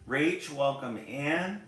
Rach, welcome in.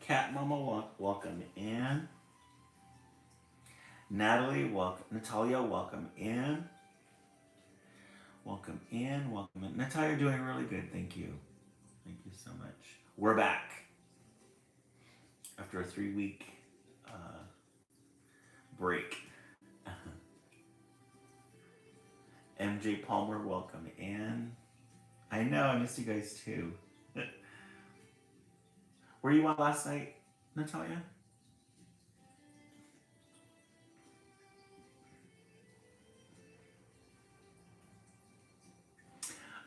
Cat Mama, welcome in. Natalie, welcome. Natalia, welcome in. Welcome in. Welcome in. Natalia, doing really good. Thank you. Thank you so much. We're back after a 3-week break. MJ Palmer, welcome in. I know, I missed you guys too. Were you on last night, Natalia?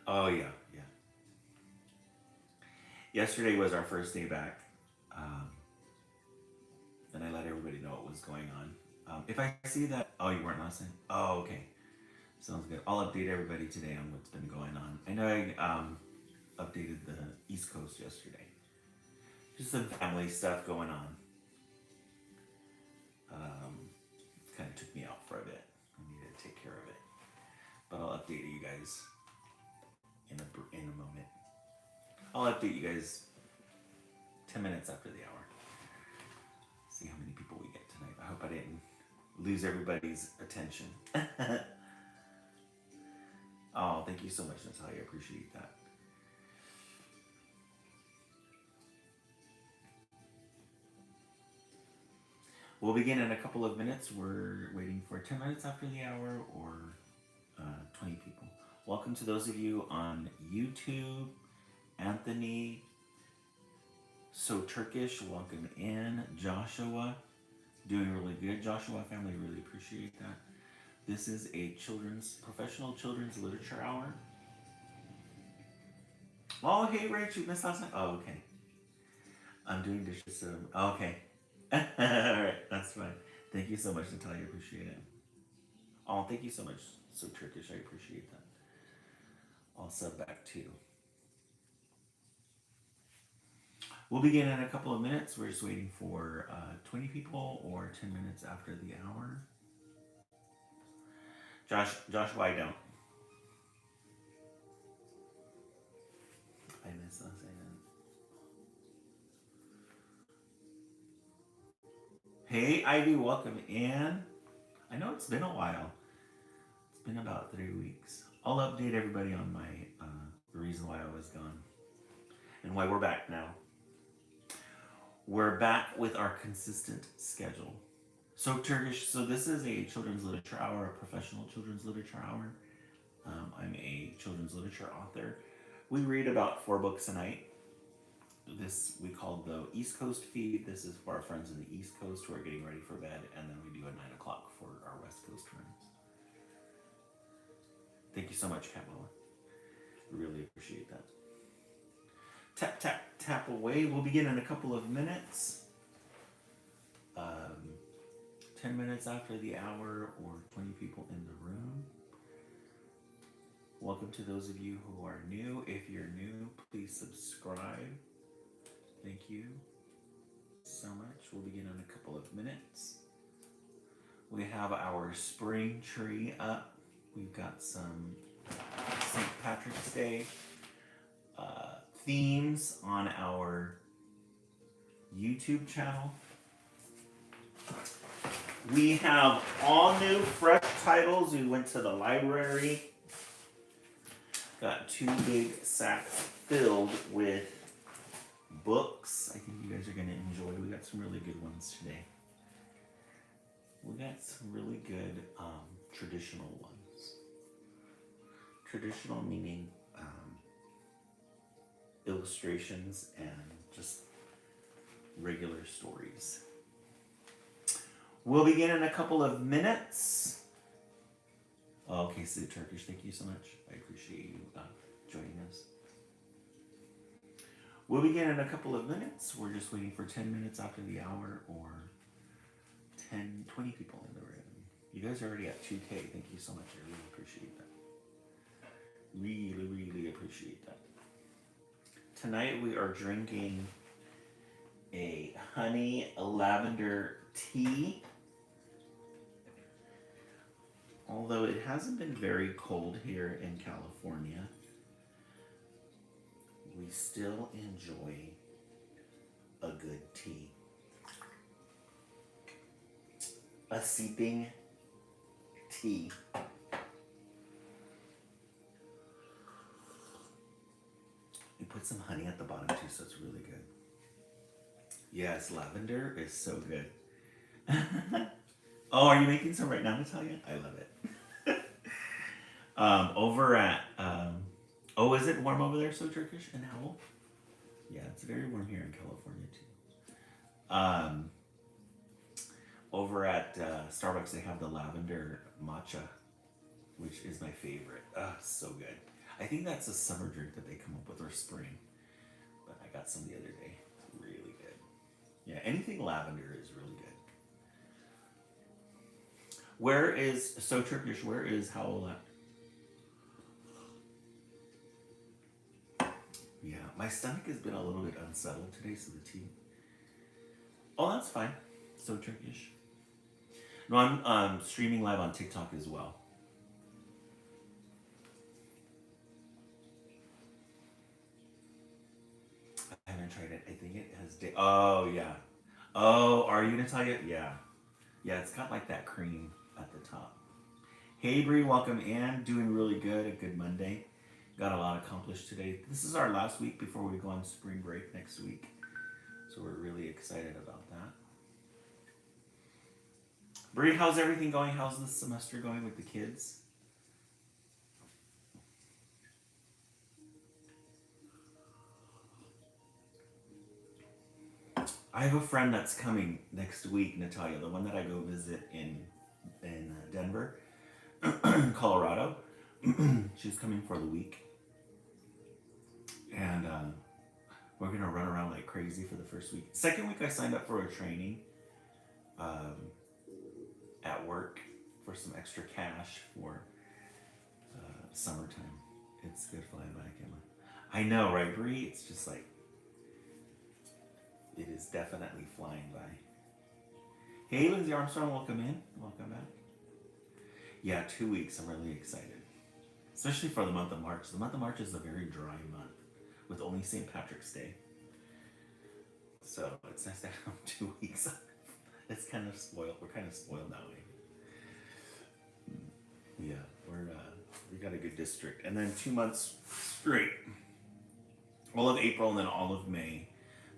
Oh, yeah, yeah. Yesterday was our first day back. Um, and I let everybody know what was going on. If I see that, oh, you weren't last night? Oh, okay. Sounds good. I'll update everybody today on what's been going on. I know I updated the East Coast yesterday. Just some family stuff going on. Kind of took me out for a bit. I needed to take care of it. But I'll update you guys in a moment. I'll update you guys 10 minutes after the hour. See how many people we get tonight. I hope I didn't lose everybody's attention. Oh, thank you so much, Natalia. I appreciate that. We'll begin in a couple of minutes. We're waiting for 10 minutes after the hour or 20 people. Welcome to those of you on YouTube. Anthony, So Turkish, welcome in. Joshua, doing really good. Joshua family, really appreciate that. This is a professional children's literature hour. Oh, hey, Rach, you missed last night? Oh, okay. I'm doing dishes, so, okay. All right, that's fine. Thank you so much, Natalia. Appreciate it. Oh, thank you so much, So Turkish. I appreciate that. I'll sub back too. We'll begin in a couple of minutes. We're just waiting for 20 people or 10 minutes after the hour. Josh, why don't? I missed last night. Hey, Ivy, welcome in. I know it's been a while. It's been about 3 weeks. I'll update everybody on my the reason why I was gone and why we're back now. We're back with our consistent schedule. So Turkish. So this is a children's literature hour, a professional children's literature hour. I'm a children's literature author. We read about 4 books a night. This we call the East Coast feed. This is for our friends in the East Coast who are getting ready for bed, and then we do a 9 o'clock for our West Coast friends. Thank you so much, Kamala. Really appreciate that. Tap, tap, tap away. We'll begin in a couple of minutes. 10 minutes after the hour or 20 people in the room. Welcome to those of you who are new. If you're new, please subscribe. Thank you so much. We'll begin in a couple of minutes. We have our spring tree up. We've got some St. Patrick's Day themes on our YouTube channel. We have all new fresh titles. We went to the library Got 2 big sacks filled with books. I think you guys are going to enjoy. We got some really good ones today. We got some really good traditional ones. Traditional meaning illustrations and just regular stories. We'll begin in a couple of minutes. Okay, Sue Turkish, thank you so much. I appreciate you joining us. We'll begin in a couple of minutes. We're just waiting for 10 minutes after the hour or 20 people in the room. You guys are already at 2K. Thank you so much. I really appreciate that. Really, really appreciate that. Tonight we are drinking a honey lavender tea. Although it hasn't been very cold here in California, we still enjoy a good tea. A sipping tea. You put some honey at the bottom too, so it's really good. Yes, lavender is so good. Oh, are you making some right now, Natalia? I love it. Over at, is it warm over there, So Turkish and Howell? Yeah, it's very warm here in California too. Over at Starbucks, they have the lavender matcha, which is my favorite. So good. I think that's a summer drink that they come up with, or spring. But I got some the other day. It's really good. Yeah, anything lavender is really good. Where is So Turkish? Where is Howell at? Yeah, my stomach has been a little bit unsettled today, so the tea. Oh, that's fine. So Turkish. No, I'm streaming live on TikTok as well. I haven't tried it. I think it has. Oh yeah. Oh, are you Natalia? Yeah. Yeah, it's got like that cream at the top. Hey Bree, welcome in. Doing really good. A good Monday. Got a lot accomplished today. This is our last week before we go on spring break next week. So we're really excited about that. Bree, how's everything going? How's this semester going with the kids? I have a friend that's coming next week, Natalia, the one that I go visit in Denver, Colorado. She's coming for the week. And we're going to run around like crazy for the first week. Second week, I signed up for a training at work for some extra cash for summertime. It's good flying by, Emma. I know, right, Bree? It's just like, it is definitely flying by. Hey, Lindsay Armstrong, welcome in. Welcome back. Yeah, 2 weeks. I'm really excited. Especially for the month of March. The month of March is a very dry month with only St. Patrick's Day. So it's nice to have 2 weeks. It's kind of spoiled. We're kind of spoiled that way. Yeah, we got a good district. And then 2 months straight. All of April and then all of May.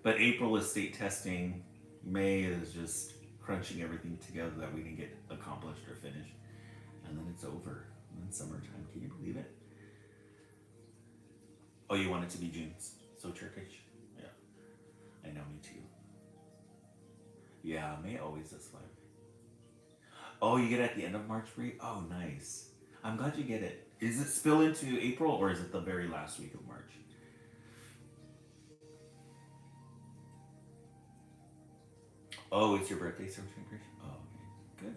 But April is state testing. May is just crunching everything together that we didn't get accomplished or finished. And then it's over. And then summertime. Can you believe it? Oh, you want it to be June. So Turkish? Yeah. I know, me too. Yeah, May always does fly. Oh, you get it at the end of March, Bree? Oh, nice. I'm glad you get it. Is it spill into April or is it the very last week of March? Oh, it's your birthday, so Turkish? Oh, okay. Good.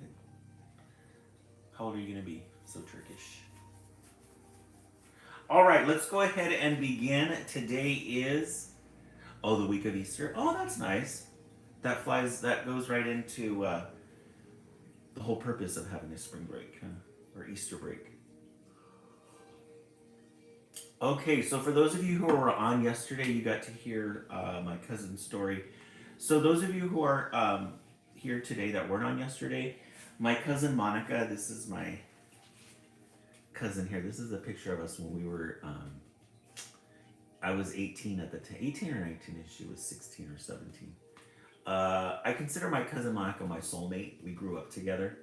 How old are you going to be? So Turkish. All right, let's go ahead and begin. Today is, the week of Easter. Oh, that's nice. That goes right into the whole purpose of having a spring break, or Easter break. Okay, so for those of you who were on yesterday, you got to hear my cousin's story. So those of you who are here today that weren't on yesterday, my cousin Monica, this is my cousin here. This is a picture of us when we were. I was 18 at the time, 18 or 19, and she was 16 or 17. I consider my cousin Monica my soulmate. We grew up together.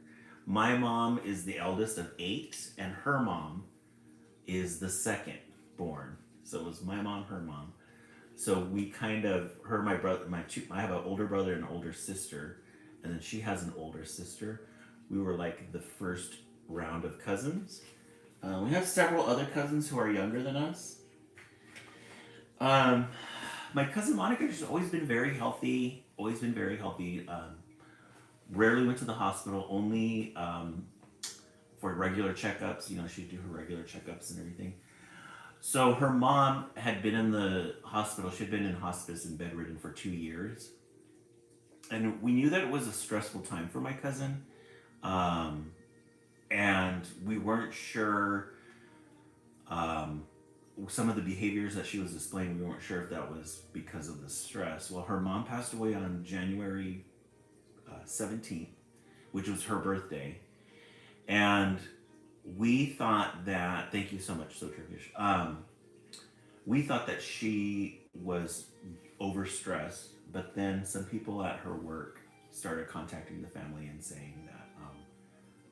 My mom is the eldest of eight, and her mom is the second born. So it was my mom, her mom. So we kind of, her, my brother, my two, I have an older brother and an older sister, and then she has an older sister. We were like the first round of cousins. We have several other cousins who are younger than us. Um, my cousin Monica has always been very healthy. Always been very healthy. Rarely went to the hospital. Only for regular checkups. You know, she'd do her regular checkups and everything. So her mom had been in the hospital. She'd been in hospice and bedridden for 2 years, and we knew that it was a stressful time for my cousin. Um, and we weren't sure um, some of the behaviors that she was displaying. We weren't sure if that was because of the stress. Well, her mom passed away on January 17th, which was her birthday, and we thought that. Thank you so much, so Turkish. We thought that she was overstressed, but then some people at her work started contacting the family and saying that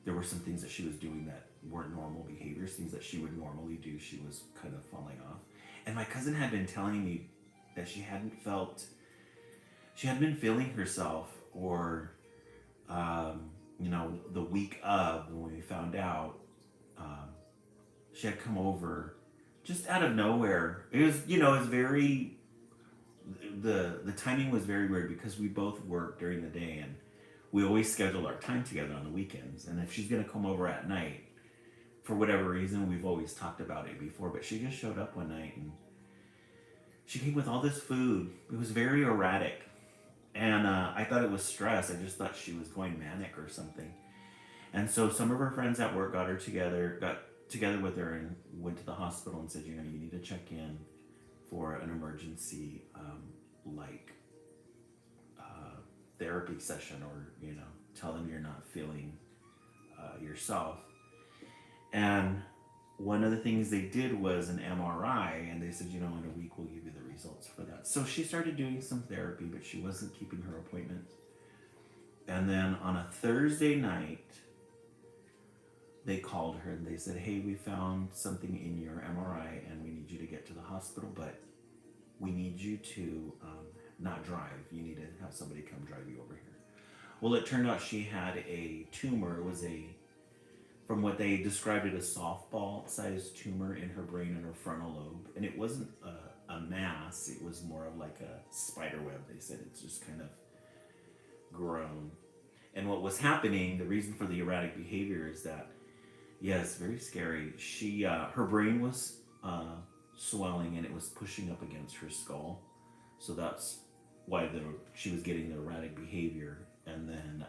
there were some things that she was doing that weren't normal behaviors, things that she would normally do. She was kind of falling off. And my cousin had been telling me that she hadn't been feeling herself, or, the week of when we found out, um, she had come over just out of nowhere. It was very, the timing was very weird because we both worked during the day, and we always schedule our time together on the weekends. And if she's going to come over at night, for whatever reason, we've always talked about it before, but she just showed up one night and she came with all this food. It was very erratic. And I thought it was stress. I just thought she was going manic or something. And so some of her friends at work got together with her and went to the hospital and said, you need to check in for an emergency, like therapy session, or tell them you're not feeling yourself. And one of the things they did was an MRI, and they said, in a week we'll give you the results for that. So she started doing some therapy, but she wasn't keeping her appointments. And then on a Thursday night, they called her and they said, hey, we found something in your MRI and we need you to get to the hospital, but we need you to not drive. You need to have somebody come drive you over here. Well, it turned out she had a tumor. It was from what they described it, a softball-sized tumor in her brain, in her frontal lobe. And it wasn't a mass. It was more of like a spider web. They said it's just kind of grown. And what was happening, the reason for the erratic behavior is that, yes, very scary. Her brain was swelling and it was pushing up against her skull. So that's why she was getting the erratic behavior. And then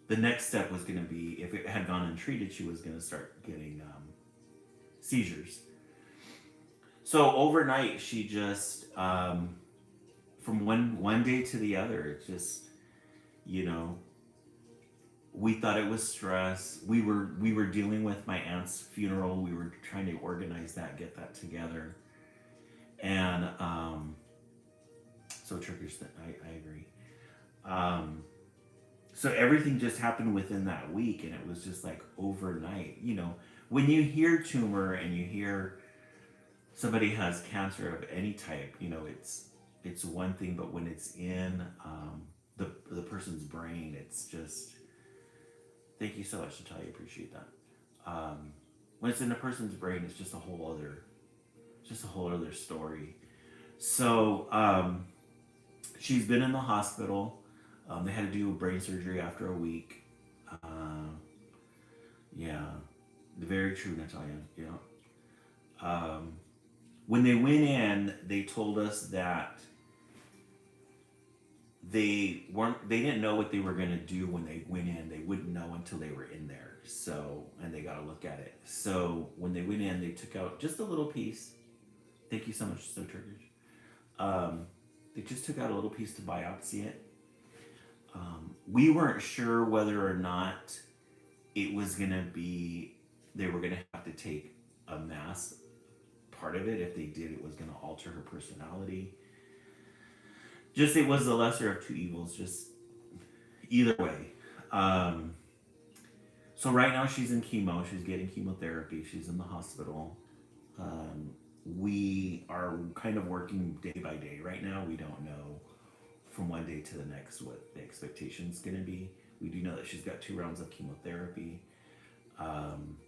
the next step was going to be, if it had gone untreated, she was going to start getting seizures. So overnight, she just, from one day to the other, it just, we thought it was stress. We were dealing with my aunt's funeral. We were trying to organize that, get that together. And so Turkish, I agree. So everything just happened within that week, and it was just like overnight. When you hear tumor and you hear somebody has cancer of any type, it's one thing, but when it's in the person's brain, it's just. Thank you so much, Natalia. Appreciate that. When it's in a person's brain, it's just a whole other story. So she's been in the hospital. They had to do brain surgery after a week. Yeah, very true, Natalia. Yeah. When they went in, they told us that they didn't know what they were going to do when they went in. They wouldn't know until they were in there. So, and they got to look at it. So when they went in, they took out just a little piece. Thank you so much, so Turkish. They just took out a little piece to biopsy it. We weren't sure whether or not it was going to be they were going to have to take a mass part of it. If they did, it was going to alter her personality. Just it was the lesser of two evils. Just either way. Um, so right now she's in chemo. She's getting chemotherapy. She's in the hospital. Um, we are kind of working day by day right now. We don't know from one day to the next what the expectation is going to be. We do know that she's got 2 rounds of chemotherapy. Um,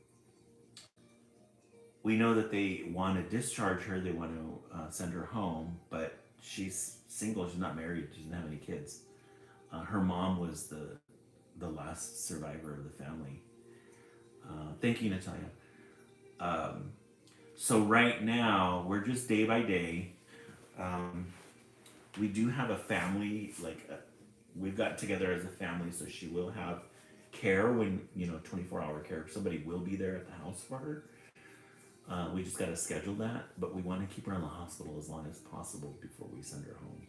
we know that they want to discharge her. They want to send her home, but she's single. She's not married. She doesn't have any kids. Her mom was the last survivor of the family. Thank you, Natalia. Um, so right now we're just day by day. Um, we do have a family, we've got together as a family, so she will have care when 24-hour care. Somebody will be there at the house for her. We just got to schedule that, but we want to keep her in the hospital as long as possible before we send her home.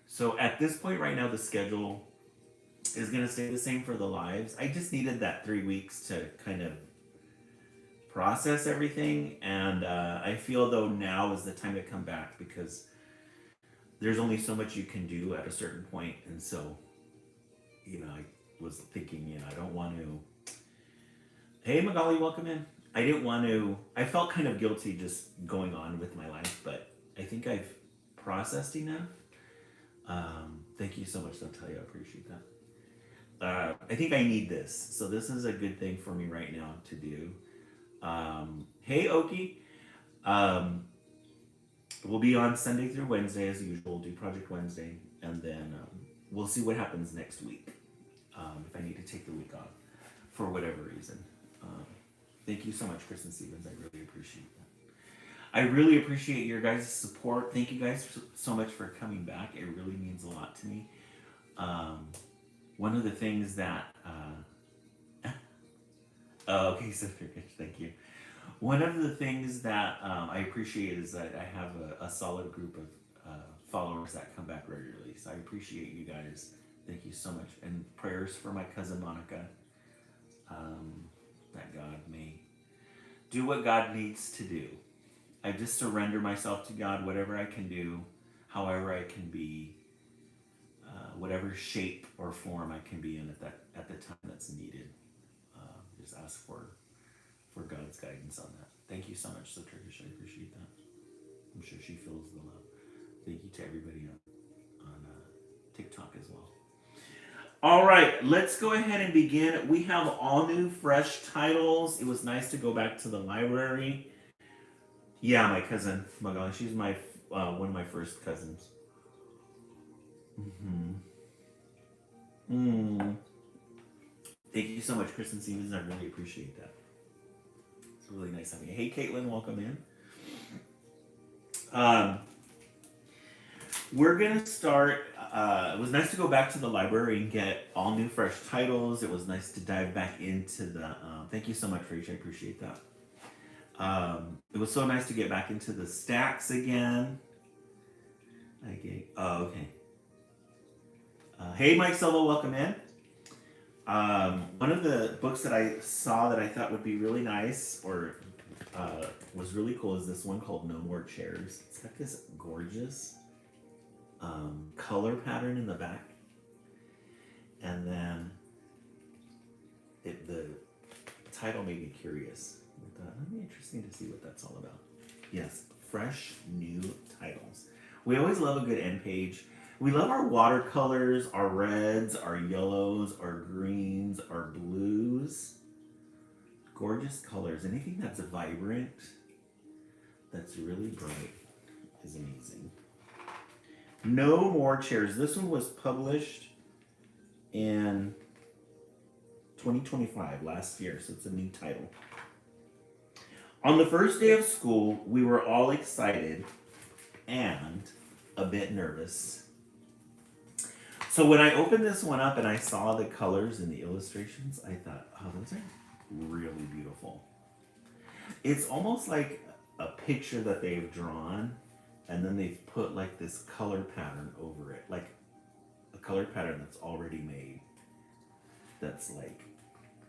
So at this point right now, the schedule is going to stay the same for the lives. I just needed that 3 weeks to kind of process everything, and I feel though now is the time to come back because there's only so much you can do at a certain point, and so I was thinking, I don't want to. Hey, Magali, welcome in. I didn't want to. I felt kind of guilty just going on with my life, but I think I've processed enough. Thank you so much, Natalia. I appreciate that. I think I need this, so this is a good thing for me right now to do. Hey, Oki. Um, we'll be on Sunday through Wednesday as usual. We'll do Project Wednesday, and then we'll see what happens next week. If I need to take the week off for whatever reason. Thank you so much, Kristen Stevens. I really appreciate that. I really appreciate your guys' support. Thank you guys so much for coming back. It really means a lot to me. One of the things that oh, okay, so thank you. One of the things that I appreciate is that I have a solid group of followers that come back regularly. So I appreciate you guys. Thank you so much. And prayers for my cousin Monica. That God may do what God needs to do. I just surrender myself to God, whatever I can do, however I can be, whatever shape or form I can be in at the time that's needed. Just ask for God's guidance on that. Thank you so much, So Turkish. I appreciate that. I'm sure she feels the love. Thank you to everybody on TikTok as well. All right, let's go ahead and begin. We have all new, fresh titles. It was nice to go back to the library. Yeah, my cousin Magali. She's my one of my first cousins. Thank you so much, Kristen Stevens. I really appreciate that. It's really nice having you. Hey, Caitlin, welcome in. We're gonna start. It was nice to go back to the library and get all new, fresh titles. It was nice to dive back into the. Thank you so much, Rach. I appreciate that. It was so nice to get back into the stacks again. Okay. Oh, okay. Hey, Mike Silva, welcome in. One of the books that I saw that I thought would be really nice or was really cool is this one called No More Chairs. It's got this gorgeous color pattern in the back, and then the title made me curious. That'd be interesting to see what that's all about. Yes, fresh new titles. We always love a good end page. We love our watercolors, our reds, our yellows, our greens, our blues. Gorgeous colors. Anything that's vibrant, that's really bright, is amazing. No More Chairs. This one was published in 2025, last year, so it's a new title. On the first day of school, we were all excited and a bit nervous. So when I opened this one up and I saw the colors and the illustrations, I thought, oh, those are really beautiful. It's almost like a picture that they've drawn and then they've put like this color pattern over it, like a color pattern that's already made. That's like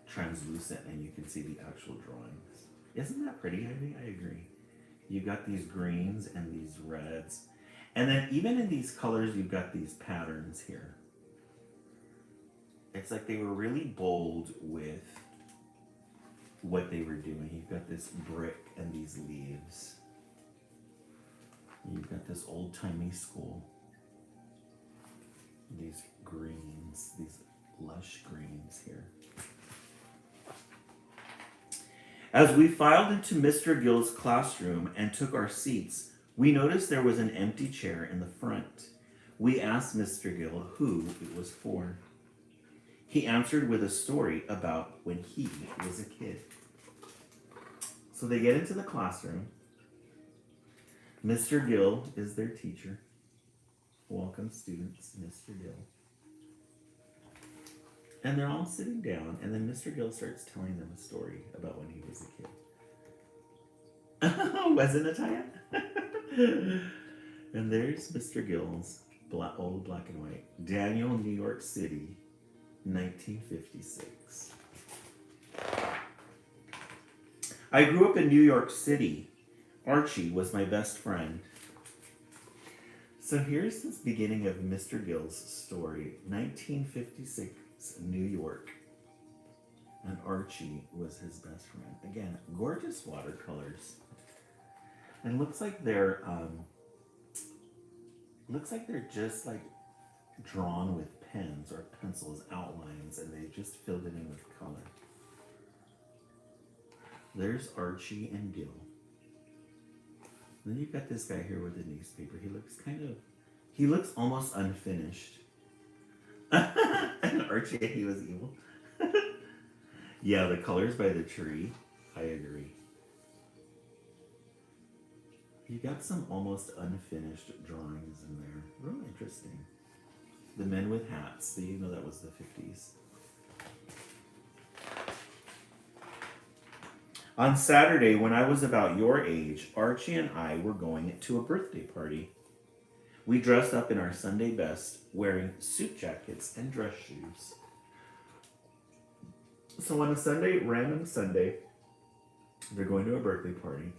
translucent and you can see the actual drawings. Isn't that pretty, Ivy? I agree. You've got these greens and these reds. And then even in these colors, you've got these patterns here. It's like they were really bold with what they were doing. You've got this brick and these leaves. You've got this old-timey school. These greens, these lush greens here. As we filed into Mr. Gill's classroom and took our seats, we noticed there was an empty chair in the front. We asked Mr. Gill who it was for. He answered with a story about when he was a kid. So they get into the classroom. Mr. Gill is their teacher. Welcome, students, Mr. Gill. And they're all sitting down, and then Mr. Gill starts telling them a story about when he was a kid. Wasn't it, Taya? And there's Mr. Gill's old black and white. Daniel, New York City, 1956. I grew up in New York City. Archie was my best friend. So here's the beginning of Mr. Gill's story, 1956, New York. And Archie was his best friend. Again, gorgeous watercolors. And looks like they're just like drawn with pens or pencils, outlines, and they just filled it in with color. There's Archie and Gil. Then you've got this guy here with the newspaper. He looks almost unfinished. And Archie, he was evil. Yeah, the colors by the tree. I agree. You got some almost unfinished drawings in there. Real interesting. The men with hats. So you know that was the 50s. On Saturday, when I was about your age, Archie and I were going to a birthday party. We dressed up in our Sunday best, wearing suit jackets and dress shoes. So on a Sunday, random Sunday, they're going to a birthday party,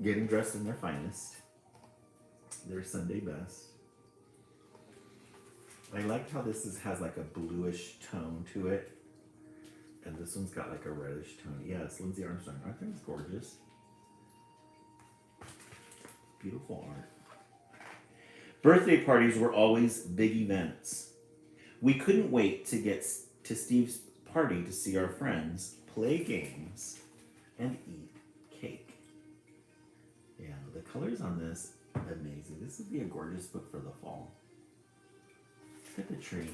getting dressed in their finest, their Sunday best. I liked how this has like a bluish tone to it. And this one's got like a reddish tone. Yes, Lindsay Armstrong. I think it's gorgeous. Beautiful art. Birthday parties were always big events. We couldn't wait to get to Steve's party to see our friends, play games, and eat cake. Yeah, the colors on this, amazing. This would be a gorgeous book for the fall. Look at the tree.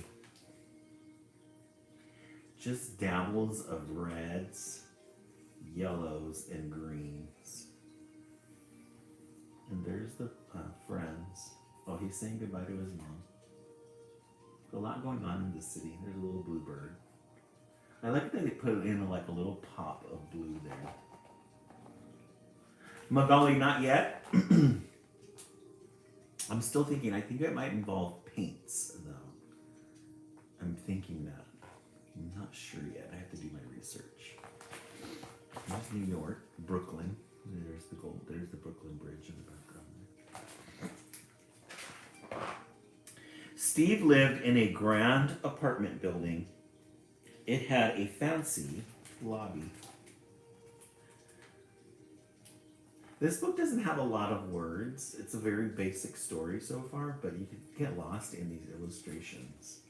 Just dabbles of reds, yellows, and greens. And there's the friends. Oh, he's saying goodbye to his mom. A lot going on in the city. There's a little blue bird. I like that they put it in like a little pop of blue there. Magali, not yet. I'm still thinking. I think it might involve paints, though. I'm thinking that. I'm not sure yet. I have to do my research. There's New York, Brooklyn. There's the Brooklyn Bridge in the background. Steve lived in a grand apartment building. It had a fancy lobby. This book doesn't have a lot of words. It's a very basic story so far, but you can get lost in these illustrations.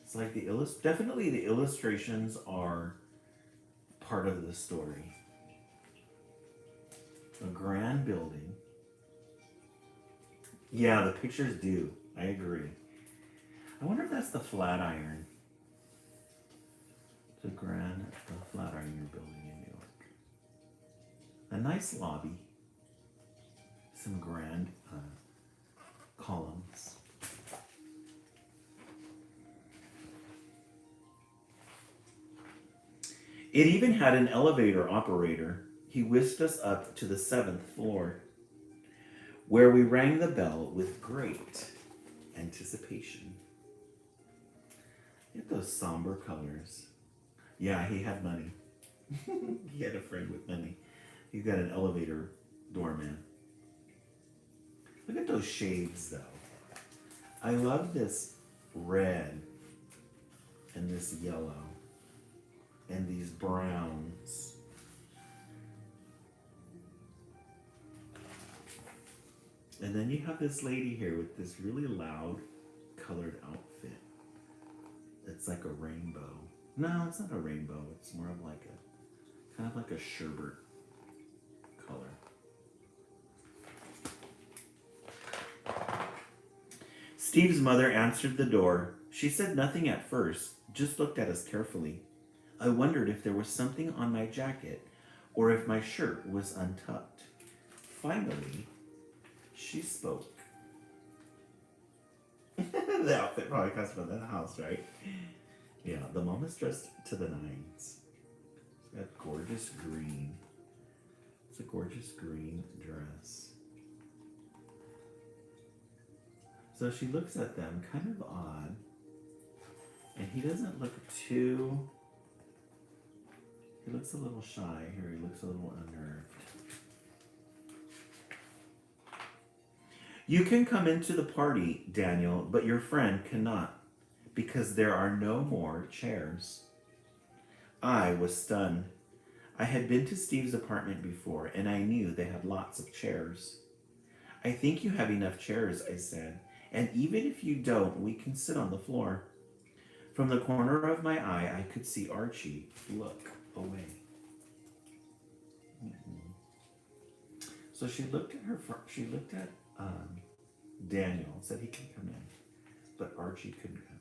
It's like definitely the illustrations are part of the story. A grand building. Yeah, the pictures do. I agree. I wonder if that's the Flatiron. The Flatiron building in New York. A nice lobby. Some grand columns. It even had an elevator operator. He whisked us up to the 7th floor, where we rang the bell with great anticipation. Look at those somber colors. Yeah, he had money. He had a friend with money. He's got an elevator doorman. Look at those shades, though. I love this red and this yellow and these browns. And then you have this lady here with this really loud colored outfit. It's like a rainbow. No, it's not a rainbow. It's more of like a, kind of like a sherbet color. Steve's mother answered the door. She said nothing at first, just looked at us carefully. I wondered if there was something on my jacket or if my shirt was untucked. Finally, she spoke. The outfit probably comes from the house, right? Yeah, the mom is dressed to the nines. She's got gorgeous green. It's a gorgeous green dress. So she looks at them kind of odd. And he doesn't look too... He looks a little shy here. He looks a little unnerved. You can come into the party, Daniel, but your friend cannot, because there are no more chairs. I was stunned. I had been to Steve's apartment before, and I knew they had lots of chairs. I think you have enough chairs, I said, and even if you don't, we can sit on the floor. From the corner of my eye, I could see Archie look away. So she looked at Daniel, said he could come in, but Archie couldn't come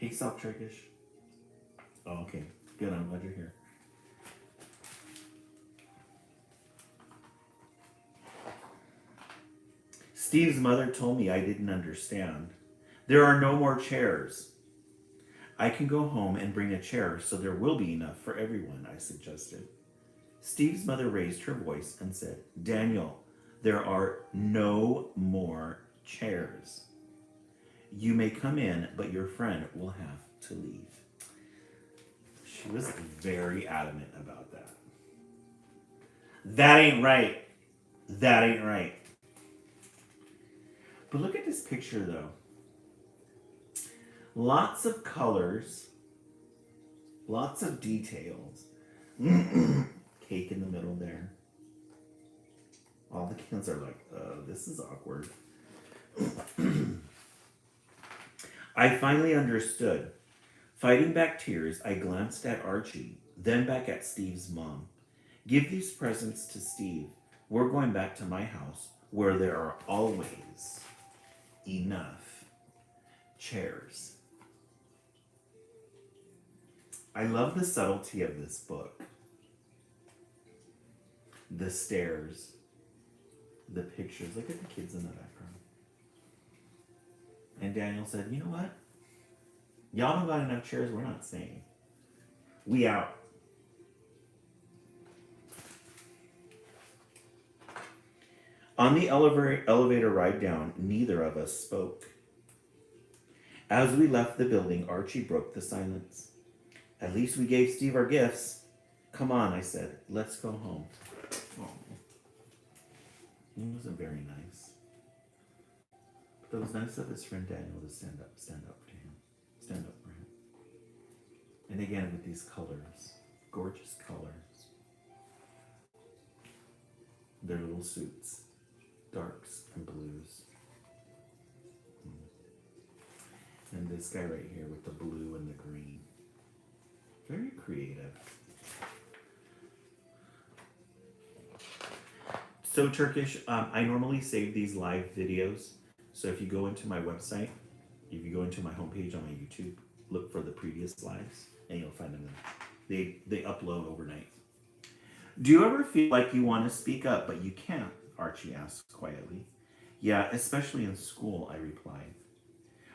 in. Hey, South Turkish. Oh, okay. Good, I'm glad you're here. Steve's mother told me I didn't understand. There are no more chairs. I can go home and bring a chair so there will be enough for everyone, I suggested. Steve's mother raised her voice and said, Daniel, there are no more chairs. You may come in, but your friend will have to leave. She was very adamant about that. That ain't right. That ain't right. But look at this picture, though. Lots of colors, lots of details. Cake in the middle there. All the kids are like, this is awkward. I finally understood. Fighting back tears, I glanced at Archie, then back at Steve's mom. Give these presents to Steve. We're going back to my house where there are always enough chairs. I love the subtlety of this book. The stairs, the pictures. Look at the kids in the background. And Daniel said, you know what? Y'all don't got enough chairs, we're not staying. We out. On the elevator ride down, neither of us spoke. As we left the building, Archie broke the silence. At least we gave Steve our gifts. Come on, I said. Let's go home. Oh. He wasn't very nice. But it was nice of his friend Daniel to stand up to him. Stand up for him. And again with these colors. Gorgeous colors. Their little suits. Darks and blues. And this guy right here with the blue and the green. Very creative. So Turkish, I normally save these live videos. So if you go into my website, if you go into my homepage on my YouTube, look for the previous lives and you'll find them there. They upload overnight. Do you ever feel like you want to speak up, but you can't? Archie asked quietly. Yeah, especially in school, I replied.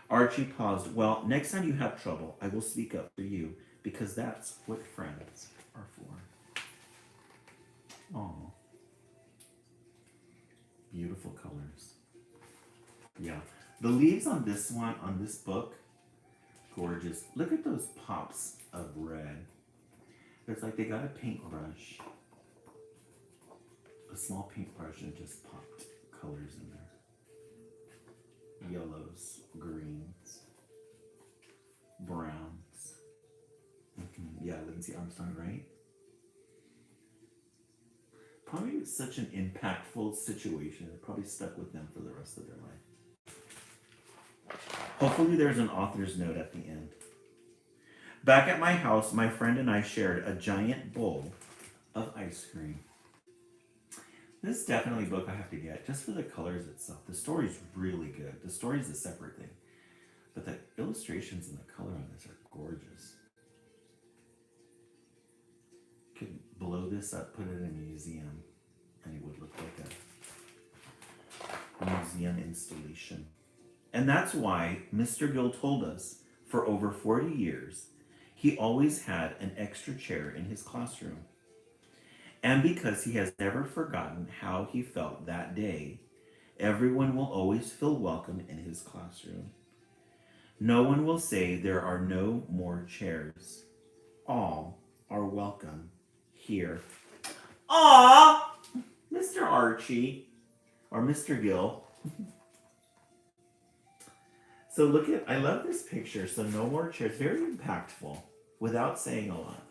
Archie paused. Well, next time you have trouble, I will speak up for you, because that's what friends are for. Oh, beautiful colors. Yeah, The leaves on this one, on this book, gorgeous. Look at those pops of red. It's like they got a paintbrush, a small paintbrush, and just popped colors in there. Yellows, greens, browns. Yeah, Lindsay Armstrong, right? Probably such an impactful situation. It probably stuck with them for the rest of their life. Hopefully there's an author's note at the end. Back at my house, my friend and I shared a giant bowl of ice cream. This is definitely a book I have to get, just for the colors itself. The story's really good. The story's a separate thing. But the illustrations and the color on this are gorgeous. Could blow this up, put it in a museum, and it would look like a museum installation. And that's why Mr. Gill told us for over 40 years, he always had an extra chair in his classroom. And because he has never forgotten how he felt that day, everyone will always feel welcome in his classroom. No one will say there are no more chairs. All are welcome here. Aw, Mr. Archie, or Mr. Gill. So look at, I love this picture. So no more chairs, very impactful without saying a lot.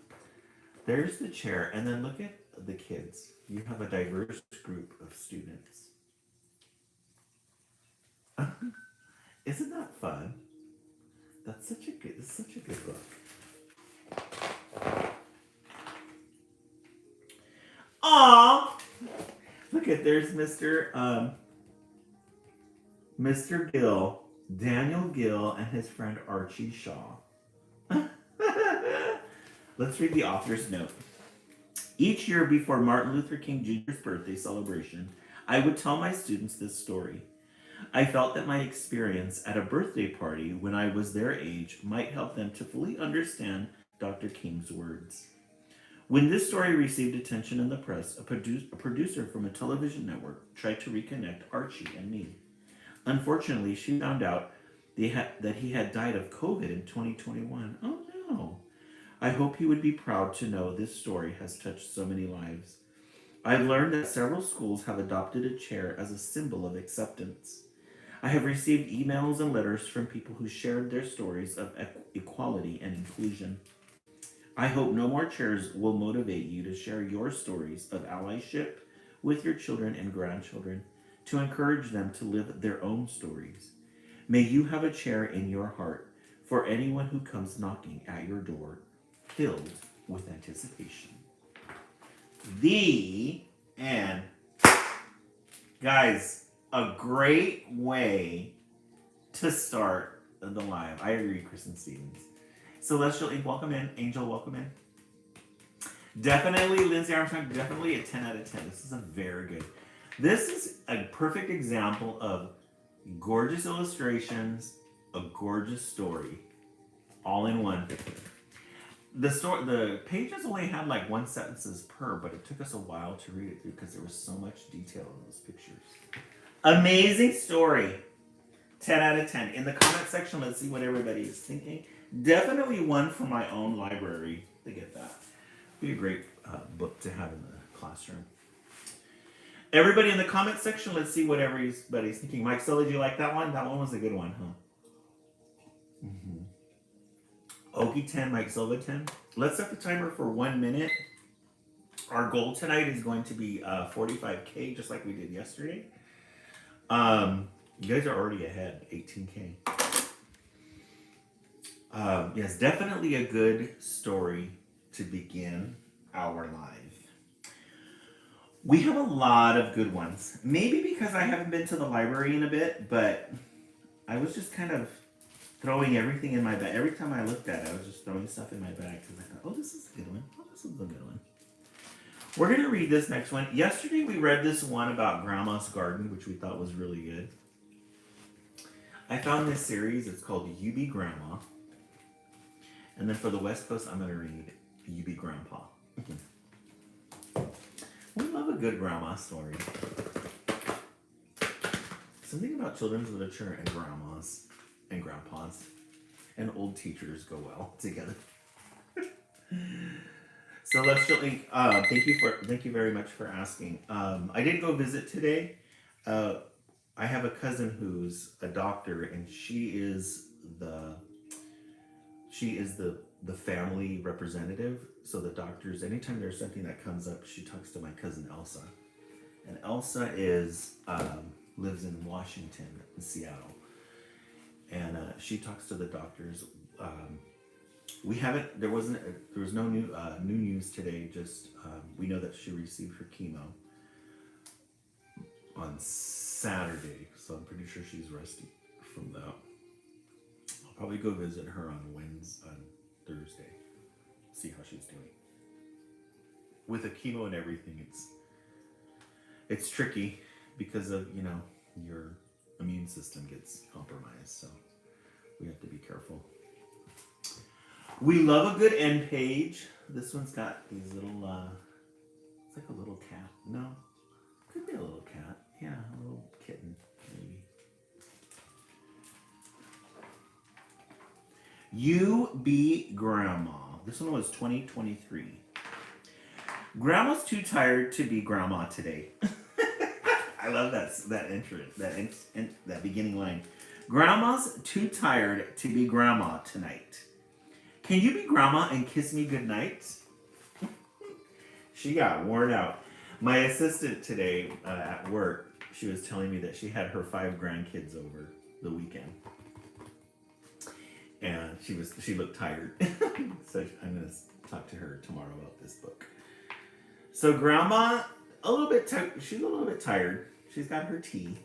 There's the chair, and then look at the kids. You have a diverse group of students. Isn't that fun? This is such a good book. Aw! Look at, there's Mr. Gill, Daniel Gill, and his friend Archie Shaw. Let's read the author's note. Each year before Martin Luther King Jr.'s birthday celebration, I would tell my students this story. I felt that my experience at a birthday party when I was their age might help them to fully understand Dr. King's words. When this story received attention in the press, a producer from a television network tried to reconnect Archie and me. Unfortunately, she found out that he had died of COVID in 2021. Oh no. I hope he would be proud to know this story has touched so many lives. I've learned that several schools have adopted a chair as a symbol of acceptance. I have received emails and letters from people who shared their stories of equality and inclusion. I hope no more chairs will motivate you to share your stories of allyship with your children and grandchildren, to encourage them to live their own stories. May you have a chair in your heart for anyone who comes knocking at your door, filled with anticipation. The end. Guys, a great way to start the live. I agree, Kristen Stevens. Celestial Ink, welcome in. Angel, welcome in. Definitely, Lindsay Armstrong, definitely a 10 out of 10. This is a very good. This is a perfect example of gorgeous illustrations, a gorgeous story, all in one. The pages only had like 1 sentences per, but it took us a while to read it through because there was so much detail in those pictures. Amazing story. 10 out of 10. In the comment section, let's see what everybody is thinking. Definitely one for my own library to get that. Be a great book to have in the classroom. Everybody in the comment section, let's see what everybody's thinking. Mike Stella, did you like that one? That one was a good one, huh? Mm-hmm. Okie 10, Mike Silva 10. Let's set the timer for 1 minute. Our goal tonight is going to be 45K, just like we did yesterday. You guys are already ahead, 18K. Yes, definitely a good story to begin our live. We have a lot of good ones. Maybe because I haven't been to the library in a bit, but I was just kind of throwing everything in my bag. Every time I looked at it, I was just throwing stuff in my bag because I thought, oh, this is a good one. Oh, this is a good one. We're going to read this next one. Yesterday, we read this one about Grandma's Garden, which we thought was really good. I found this series. It's called You Be Grandma. And then for the West Coast, I'm going to read You Be Grandpa. We love a good grandma story. something about children's literature and grandmas and grandpas and old teachers go well together. Celestial Ink, thank you very much for asking. I did go visit today. Uh, I have a cousin who's a doctor, and the the family representative. So the doctors, anytime there's something that comes up, she talks to my cousin Elsa, and Elsa is lives in Washington, in Seattle, and she talks to the doctors. We haven't. There was no new news today. Just we know that she received her chemo on Saturday, so I'm pretty sure she's resting from that. I'll probably go visit her on Thursday, see how she's doing. With the chemo and everything, it's tricky because of your immune system gets compromised, so we have to be careful. We love a good end page. This one's got these little, it's like a little cat. No, could be a little cat. Yeah, a little kitten, maybe. You Be Grandma. This one was 2023. Grandma's too tired to be grandma today. I love that intro, that beginning line. Grandma's too tired to be grandma tonight. Can you be grandma and kiss me goodnight? She got worn out. My assistant today at work, she was telling me that she had her 5 grandkids over the weekend. And she looked tired. So I'm going to talk to her tomorrow about this book. So grandma, she's a little bit tired. She's got her tea.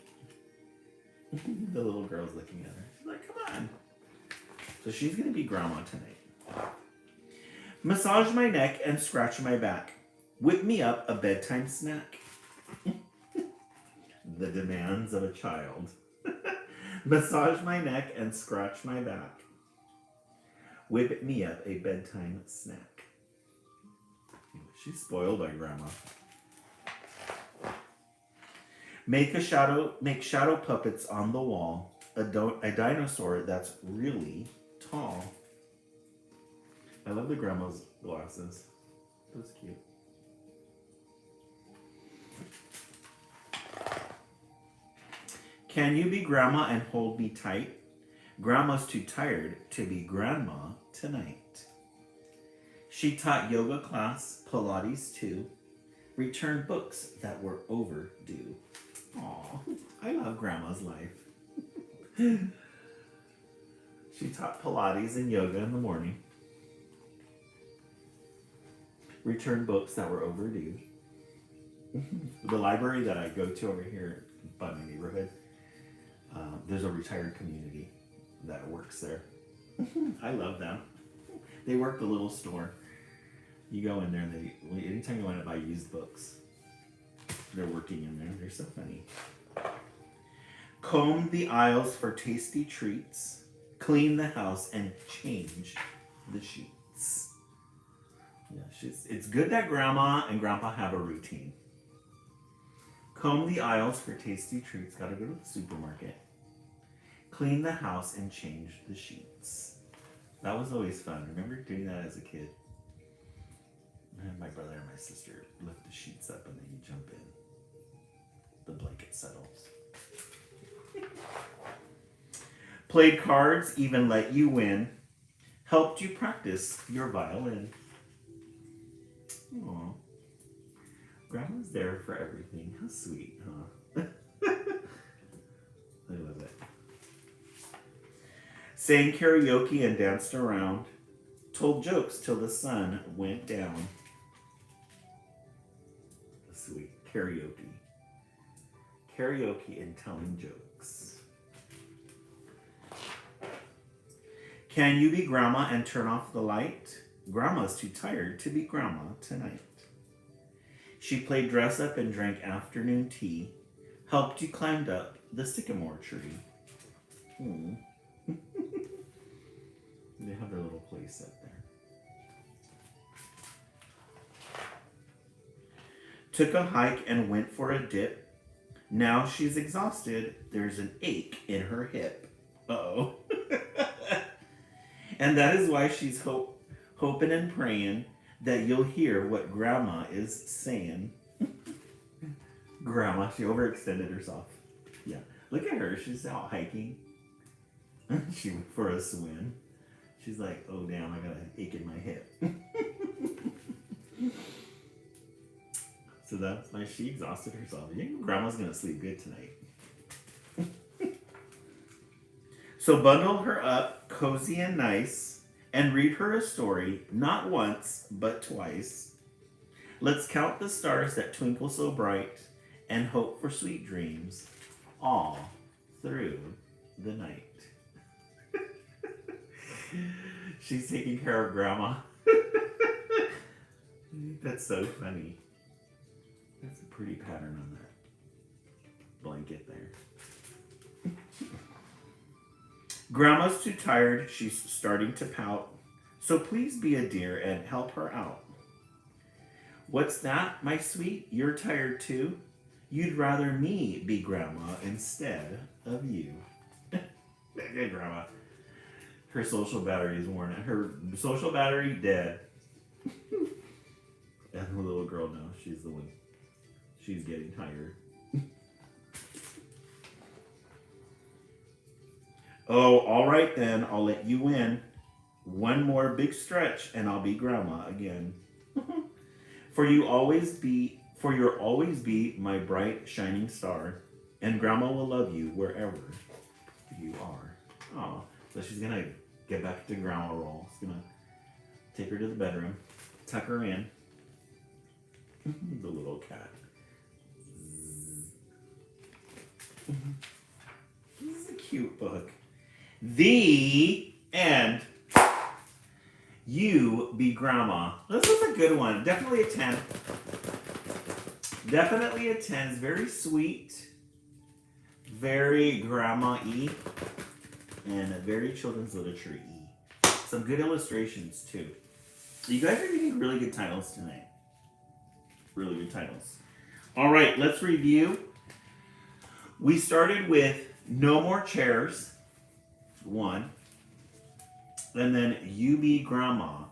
The little girl's looking at her. She's like, come on. So she's going to be grandma tonight. Massage my neck and scratch my back. Whip me up a bedtime snack. The demands of a child. Massage my neck and scratch my back. Whip me up a bedtime snack. She's spoiled by grandma. Make shadow puppets on the wall. A dinosaur that's really tall. I love the grandma's glasses. That's cute. Can you be grandma and hold me tight? Grandma's too tired to be grandma tonight. She taught yoga class, Pilates too. Returned books that were overdue. Aw, I love grandma's life. She taught Pilates and yoga in the morning. Returned books that were overdue. The library that I go to over here by my neighborhood, there's a retired community that works there. I love them. They work the little store. You go in there and anytime you want to buy used books, they're working in there. They're so funny. Comb the aisles for tasty treats. Clean the house and change the sheets. Yeah, it's good that grandma and grandpa have a routine. Comb the aisles for tasty treats. Gotta go to the supermarket. Clean the house and change the sheets. That was always fun. Remember doing that as a kid? And my brother and my sister lift the sheets up and then you jump in. The blanket settles. Played cards, even let you win. Helped you practice your violin. Aww. Grandma's there for everything. How sweet, huh? I love it. Sang karaoke and danced around. Told jokes till the sun went down. Sweet. Karaoke. Karaoke and telling jokes. Can you be grandma and turn off the light? Grandma's too tired to be grandma tonight. She played dress up and drank afternoon tea. Helped you climb up the sycamore tree. They have their little place up there. Took a hike and went for a dip. Now she's exhausted. There's an ache in her hip. Uh-oh. And that is why she's hoping and praying that you'll hear what Grandma is saying. Grandma, she overextended herself. Yeah. Look at her. She's out hiking. She went for a swim. She's like, oh damn, I got an ache in my hip. So that's why she exhausted herself. You think Grandma's gonna sleep good tonight. So bundle her up, cozy and nice, and read her a story, not once, but twice. Let's count the stars that twinkle so bright, and hope for sweet dreams all through the night. She's taking care of Grandma. That's so funny. That's a pretty pattern on that blanket there. Grandma's too tired. She's starting to pout. So please be a dear and help her out. What's that, my sweet? You're tired too? You'd rather me be Grandma instead of you. Good Grandma. Her social battery is worn out. Her social battery dead. And the little girl knows she's the one. She's getting tired. Oh, all right then. I'll let you in. One more big stretch and I'll be Grandma again. For you'll always be my bright shining star, and Grandma will love you wherever you are. Oh, so she's gonna get back to Grandma role. She's gonna take her to the bedroom, tuck her in. The little cat. This is a cute book. The end. You be Grandma. This was a good one. Definitely a 10. Definitely a 10. It's very sweet. Very Grandma-y. And very children's literature-y. Some good illustrations, too. You guys are getting really good titles tonight. Really good titles. All right, let's review. We started with No More Chairs, 1. And then You Be Grandma,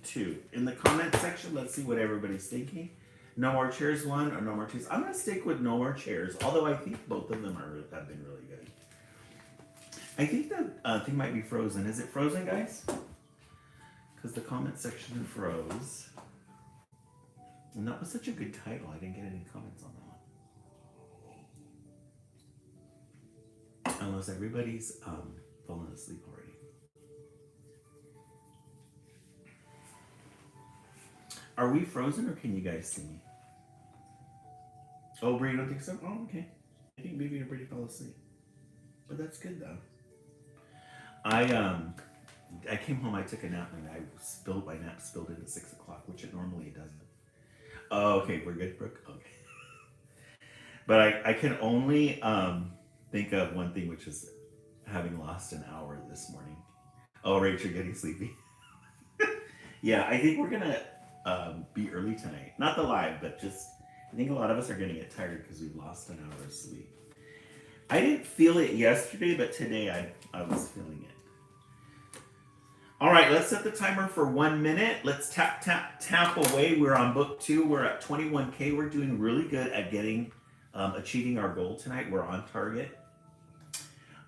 2. In the comment section, let's see what everybody's thinking. No More Chairs 1 or No More Chairs. I'm going to stick with No More Chairs, although I think both of them have been really good. I think the thing might be frozen. Is it frozen, guys? Because the comment section froze. And that was such a good title. I didn't get any comments on that one. Unless everybody's fallen asleep already. Are we frozen or can you guys see me? Oh, Bree, you don't think so? Oh, okay. I think maybe everybody fell asleep. But that's good though. I came home, I took a nap, and my nap spilled in at 6 o'clock, which it normally doesn't. Oh, okay, we're good, Brooke? Okay. But I can only think of one thing, which is having lost an hour this morning. Oh, Rachel, getting sleepy. Yeah, I think we're gonna be early tonight. Not the live, but just, I think a lot of us are gonna get tired because we've lost an hour of sleep. I didn't feel it yesterday, but today I was feeling it. All right, let's set the timer for 1 minute. Let's tap, tap, tap away. We're on book 2. We're at 21K. We're doing really good at achieving our goal tonight. We're on target.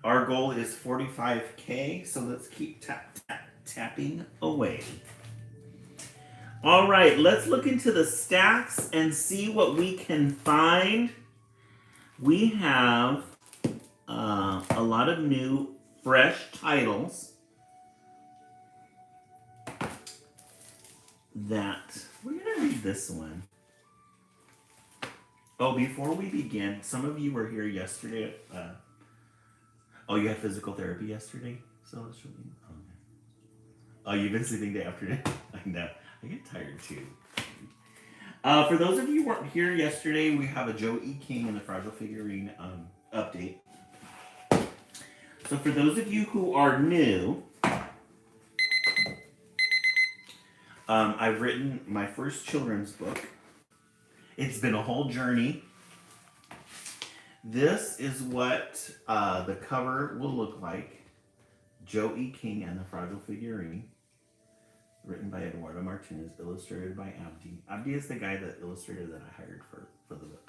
Our goal is 45K, so let's keep tap, tap, tapping away. All right, let's look into the stacks and see what we can find. We have a lot of new, fresh titles that we're going to read this one. Oh, before we begin, some of you were here yesterday. Oh, you had physical therapy yesterday? So that's really, okay. Oh, you've been sleeping day after day? I know. I get tired too. For those of you who weren't here yesterday, we have a Joe E. King and the Fragile Figurine update. So for those of you who are new, I've written my first children's book. It's been a whole journey. This is what the cover will look like. Joe E. King and the Fragile Figurine. Written by Eduardo Martinez, illustrated by Abdi. Abdi is the guy, the illustrator that I hired for the book.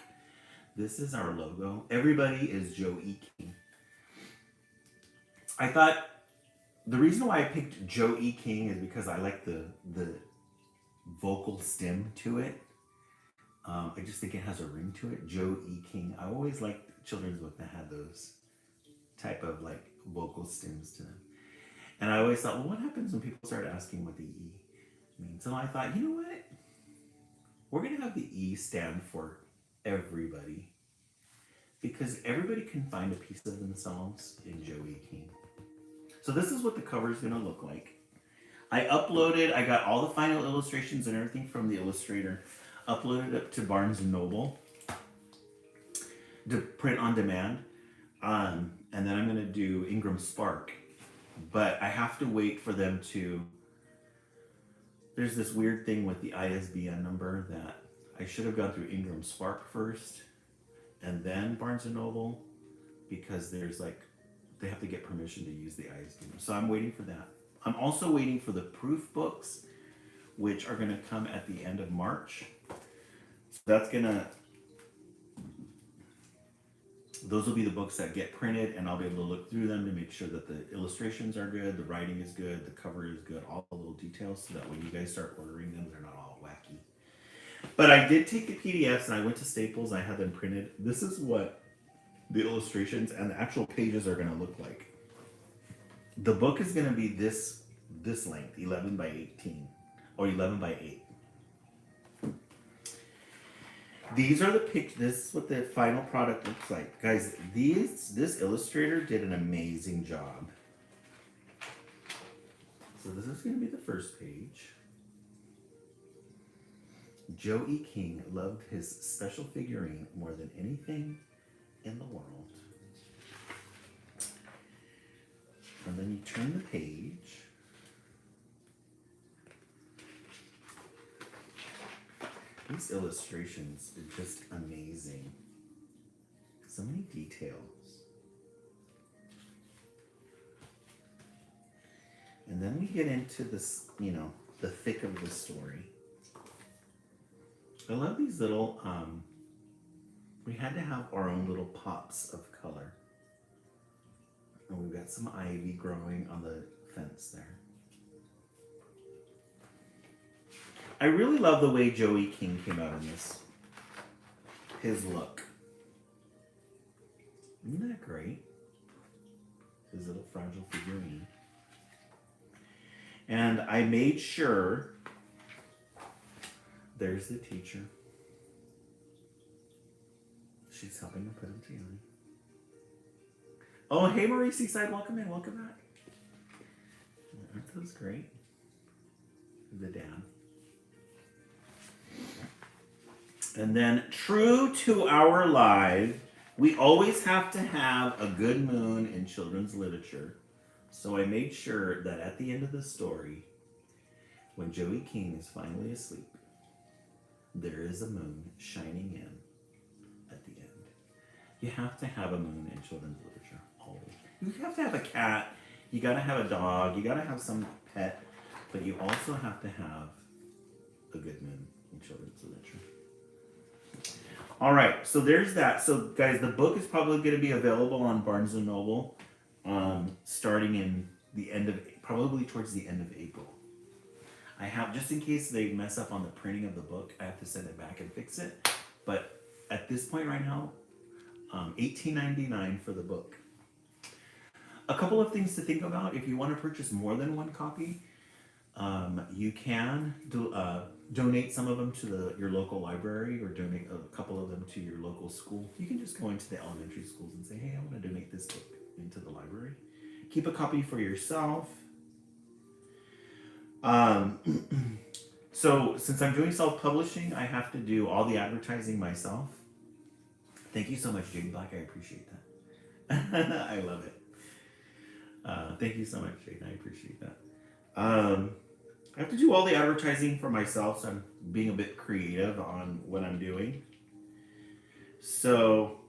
This is our logo. Everybody is Joe E. King. I thought the reason why I picked Joe E. King is because I like the vocal stem to it. I just think it has a ring to it. Joe E. King. I always liked children's book that had those type of like vocal stems to them. And I always thought, well, what happens when people start asking what the E means? So I thought, you know what? We're going to have the E stand for everybody. Because everybody can find a piece of themselves in Joe E. King. So this is what the cover is going to look like. I got all the final illustrations and everything from the illustrator, uploaded it to Barnes & Noble to print on demand. And then I'm going to do Ingram Spark. But I have to wait for them to... There's this weird thing with the ISBN number that I should have gone through Ingram Spark first and then Barnes & Noble, because there's like, they have to get permission to use the ISBN. So I'm waiting for that. I'm also waiting for the proof books, which are going to come at the end of March. So that's going to... Those will be the books that get printed, and I'll be able to look through them to make sure that the illustrations are good, the writing is good, the cover is good, all the little details, so that when you guys start ordering them, they're not all wacky. But I did take the PDFs, and I went to Staples, I had them printed. This is what the illustrations and the actual pages are going to look like. The book is going to be this length, 11 by 18, or 11 by 8. These are the pictures. This is what the final product looks like. Guys, this illustrator did an amazing job. So this is going to be the first page. Joe E. King loved his special figurine more than anything in the world. And then you turn the page. These illustrations are just amazing. So many details. And then we get into this, the thick of the story. I love these little, we had to have our own little pops of color. And we've got some ivy growing on the fence there. I really love the way Joe E. King came out in this. His look. Isn't that great? His little fragile figurine. And I made sure, there's the teacher. She's helping him put him together. Oh, hey Marie Seaside, welcome in, welcome back. Aren't those great? The dad. And then, true to our live, we always have to have a good moon in children's literature. So I made sure that at the end of the story, when Joe E. King is finally asleep, there is a moon shining in at the end. You have to have a moon in children's literature, always. You have to have a cat, you gotta have a dog, you gotta have some pet, but you also have to have a good moon in children's literature. All right, so there's that. So guys, the book is probably going to be available on Barnes & Noble starting in the end of, probably towards the end of April. I have, just in case they mess up on the printing of the book, I have to send it back and fix it. But at this point right now, $18.99 for the book. A couple of things to think about. If you want to purchase more than one copy, you can donate some of them to your local library, or donate a couple of them to your local school. You can just go into the elementary schools and say, hey, I want to donate this book into the library. Keep a copy for yourself. So since I'm doing self-publishing, I have to do all the advertising myself. Thank you so much, Jane Black. I appreciate that. I love it. Thank you so much, Jane. I appreciate that. I have to do all the advertising for myself, so I'm being a bit creative on what I'm doing. So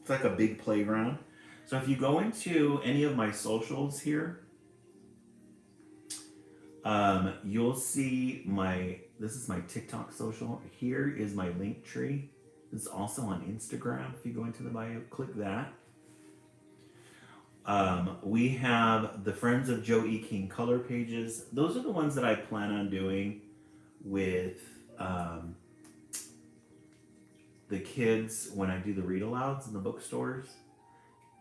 It's like a big playground. So if you go into any of my socials here, you'll see this is my TikTok social. Here is my link tree. It's also on Instagram. If you go into the bio, click that. We have the Friends of Joe E. King color pages. Those are the ones that I plan on doing with the kids when I do the read alouds in the bookstores.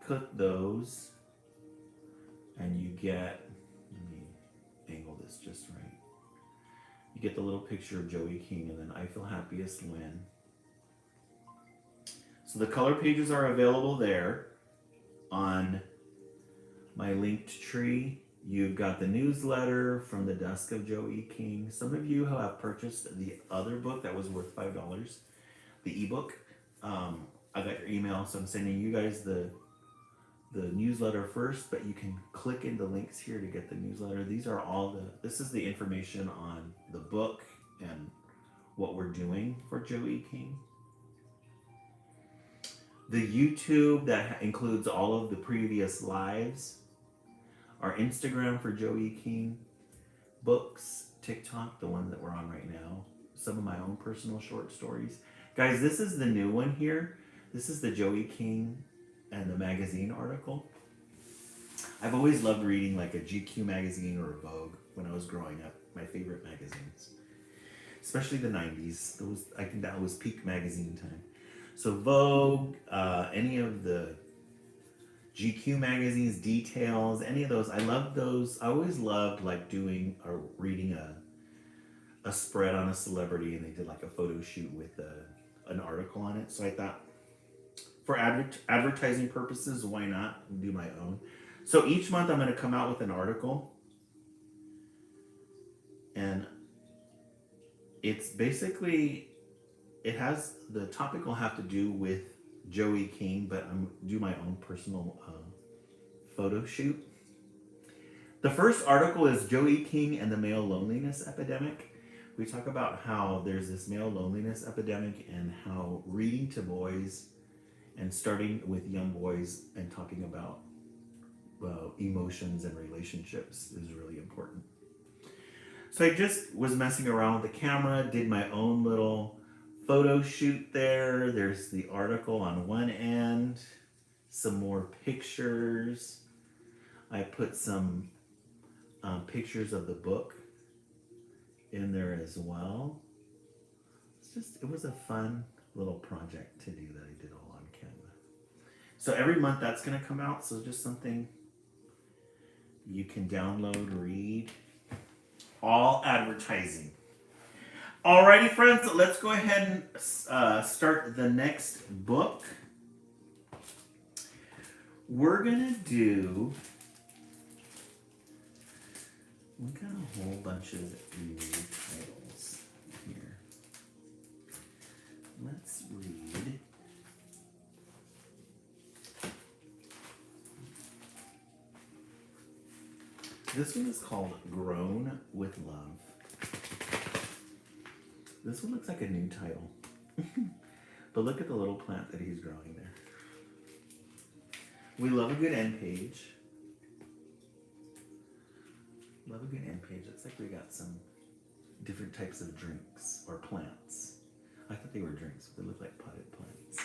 Click those and you get, let me angle this just right. You get the little picture of Joey King and then I Feel Happiest When. So the color pages are available there on my linked tree. You've got the newsletter from the Dusk of Joe E. King. Some of you who have purchased the other book that was worth $5, the ebook, I got your email, so I'm sending you guys the newsletter first, but you can click in the links here to get the newsletter. These are this is the information on the book and what we're doing for Joe E. King. The YouTube that includes all of the previous lives, our Instagram for Joe E. King, books, TikTok, the one that we're on right now, some of my own personal short stories. Guys, this is the new one here. This is the Joe E. King and the magazine article. I've always loved reading like a GQ magazine or a Vogue when I was growing up, my favorite magazines. Especially the 90s. I think that was peak magazine time. So Vogue, any of the GQ magazines, Details, any of those, I loved those. I always loved like doing or reading a spread on a celebrity and they did like a photo shoot with an article on it. So I thought for advertising purposes, why not do my own? So each month I'm going to come out with an article and it's basically, the topic will have to do with Joe E. King, but I'm do my own personal photo shoot. The first article is Joe E. King and the male loneliness epidemic. We talk about how there's this male loneliness epidemic and how reading to boys and starting with young boys and talking about emotions and relationships is really important. So I just was messing around with the camera, did my own little photo shoot there. There's the article on one end, some more pictures. I put some pictures of the book in there as well. It was a fun little project to do that I did all on Canva. So every month that's going to come out. So just something you can download, read. All advertising. Alrighty, friends, let's go ahead and start the next book. We're gonna do. We got a whole bunch of new titles here. Let's read. This one is called Grown with Love. This one looks like a new title. But look at the little plant that he's growing there. We love a good end page. Love a good end page. Looks like we got some different types of drinks or plants. I thought they were drinks, but they look like potted plants.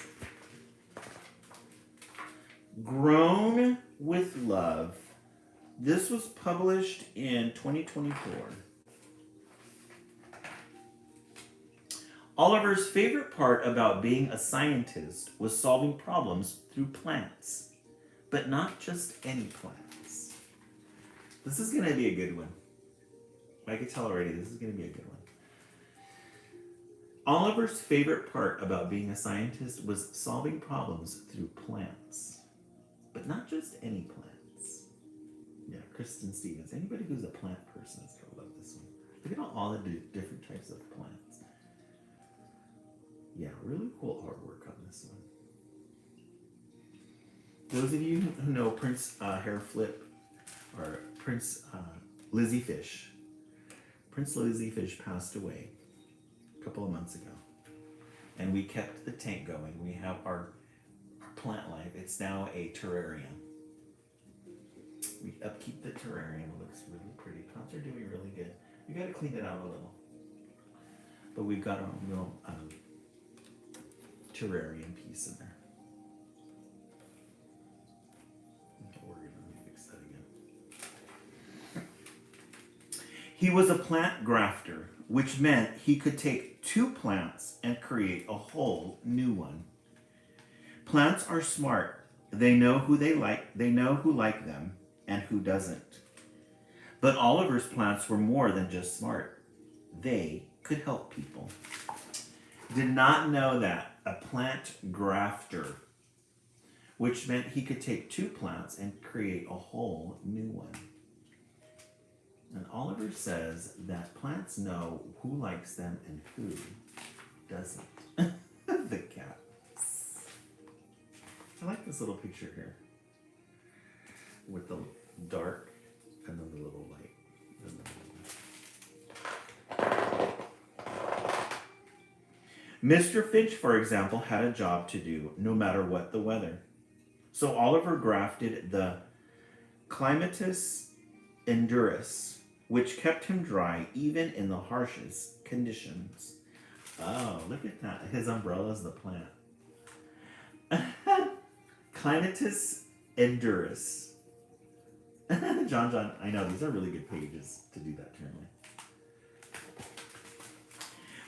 Grown with Love. This was published in 2024. Oliver's favorite part about being a scientist was solving problems through plants, but not just any plants. This is going to be a good one. I can tell already, this is going to be a good one. Oliver's favorite part about being a scientist was solving problems through plants, but not just any plants. Yeah, Kristen Stevens. Anybody who's a plant person is going to love this one. Look at all the different types of plants. Yeah, really cool artwork on this one. Those of you who know Prince Hair Flip or Prince Lizzie Fish. Prince Lizzie Fish passed away a couple of months ago. And we kept the tank going. We have our plant life. It's now a terrarium. We upkeep the terrarium. It looks really pretty. Plants are doing really good. We got to clean it out a little. But we've got our little terrarium piece in there. Okay, let me fix that again. He was a plant grafter, which meant he could take two plants and create a whole new one. Plants are smart. They know who they like. They know who like them and who doesn't. But Oliver's plants were more than just smart. They could help people. Did not know that. A plant grafter, which meant he could take two plants and create a whole new one. And Oliver says that plants know who likes them and who doesn't. The cat. I like this little picture here with the dark and then the little light. Mr. Finch, for example, had a job to do no matter what the weather. So Oliver grafted the Clematis Endurus, which kept him dry even in the harshest conditions. Oh, look at that. His umbrella is the plant. Clematis Endurus. John, I know, these are really good pages to do that term.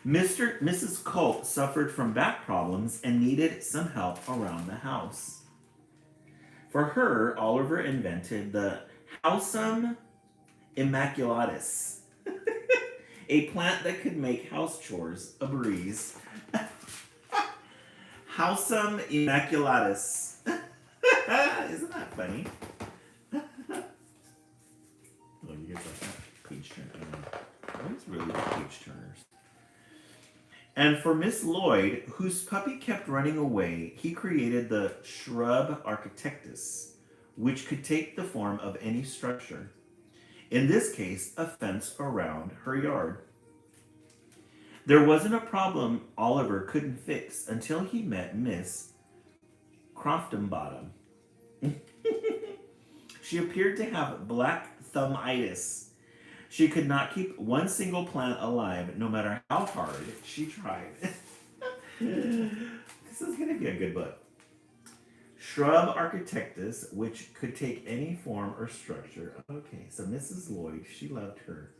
Mrs. Colt suffered from back problems and needed some help around the house. For her, Oliver invented the Housum Immaculatus, a plant that could make house chores a breeze. Housum Immaculatus. Isn't that funny? Oh, you guys like that page turner? Always really good page turners. And for Miss Lloyd, whose puppy kept running away, he created the shrub architectus, which could take the form of any structure. In this case, a fence around her yard. There wasn't a problem Oliver couldn't fix until he met Miss Croftonbottom. She appeared to have black thumbitis. She could not keep one single plant alive, no matter how hard she tried. This is going to be a good book. Shrub architectus, which could take any form or structure. Okay, so Mrs. Lloyd, she loved her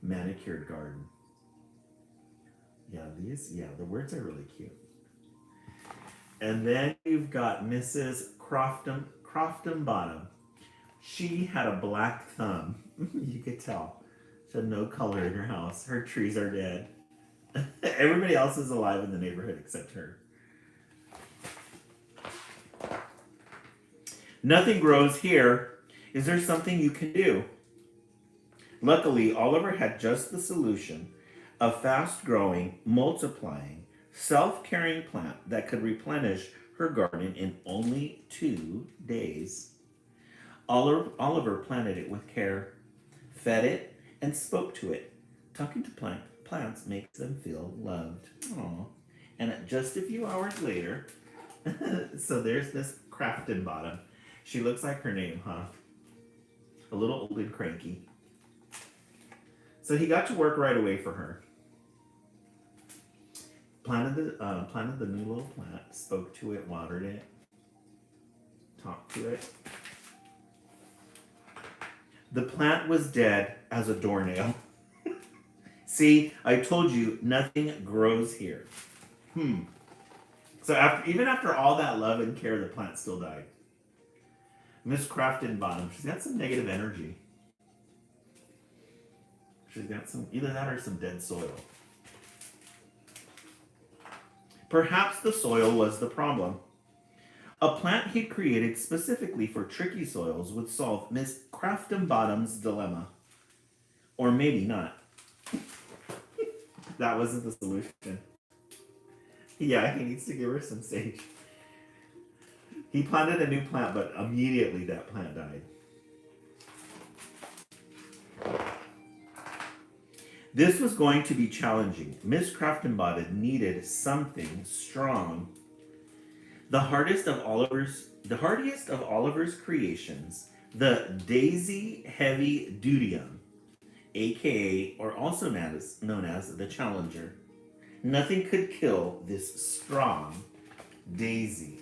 manicured garden. Yeah, the words are really cute. And then you've got Mrs. Croftonbottom. She had a black thumb. You could tell. She had no color in her house. Her trees are dead. Everybody else is alive in the neighborhood except her. Nothing grows here. Is there something you can do? Luckily, Oliver had just the solution: a fast-growing, multiplying, self-carrying plant that could replenish her garden in only 2 days. Oliver planted it with care, fed it, and spoke to it. Talking to plants makes them feel loved. Aww. And just a few hours later, so there's Miss Croftonbottom. She looks like her name, huh? A little old and cranky. So he got to work right away for her. Planted the new little plant, spoke to it, watered it, talked to it. The plant was dead as a doornail. See, I told you, nothing grows here. So even after all that love and care, the plant still died. Miss Croftonbottom, she's got some negative energy. She's got either that or some dead soil. Perhaps the soil was the problem. A plant he'd created specifically for tricky soils would solve Miss Croftonbottom's dilemma. Or maybe not. That wasn't the solution. Yeah, he needs to give her some sage. He planted a new plant, but immediately that plant died. This was going to be challenging. Miss Croftonbottom needed something strong. The hardiest of Oliver's creations, the Daisy Heavy Dutyum, aka or also known as the Challenger. Nothing could kill this strong Daisy.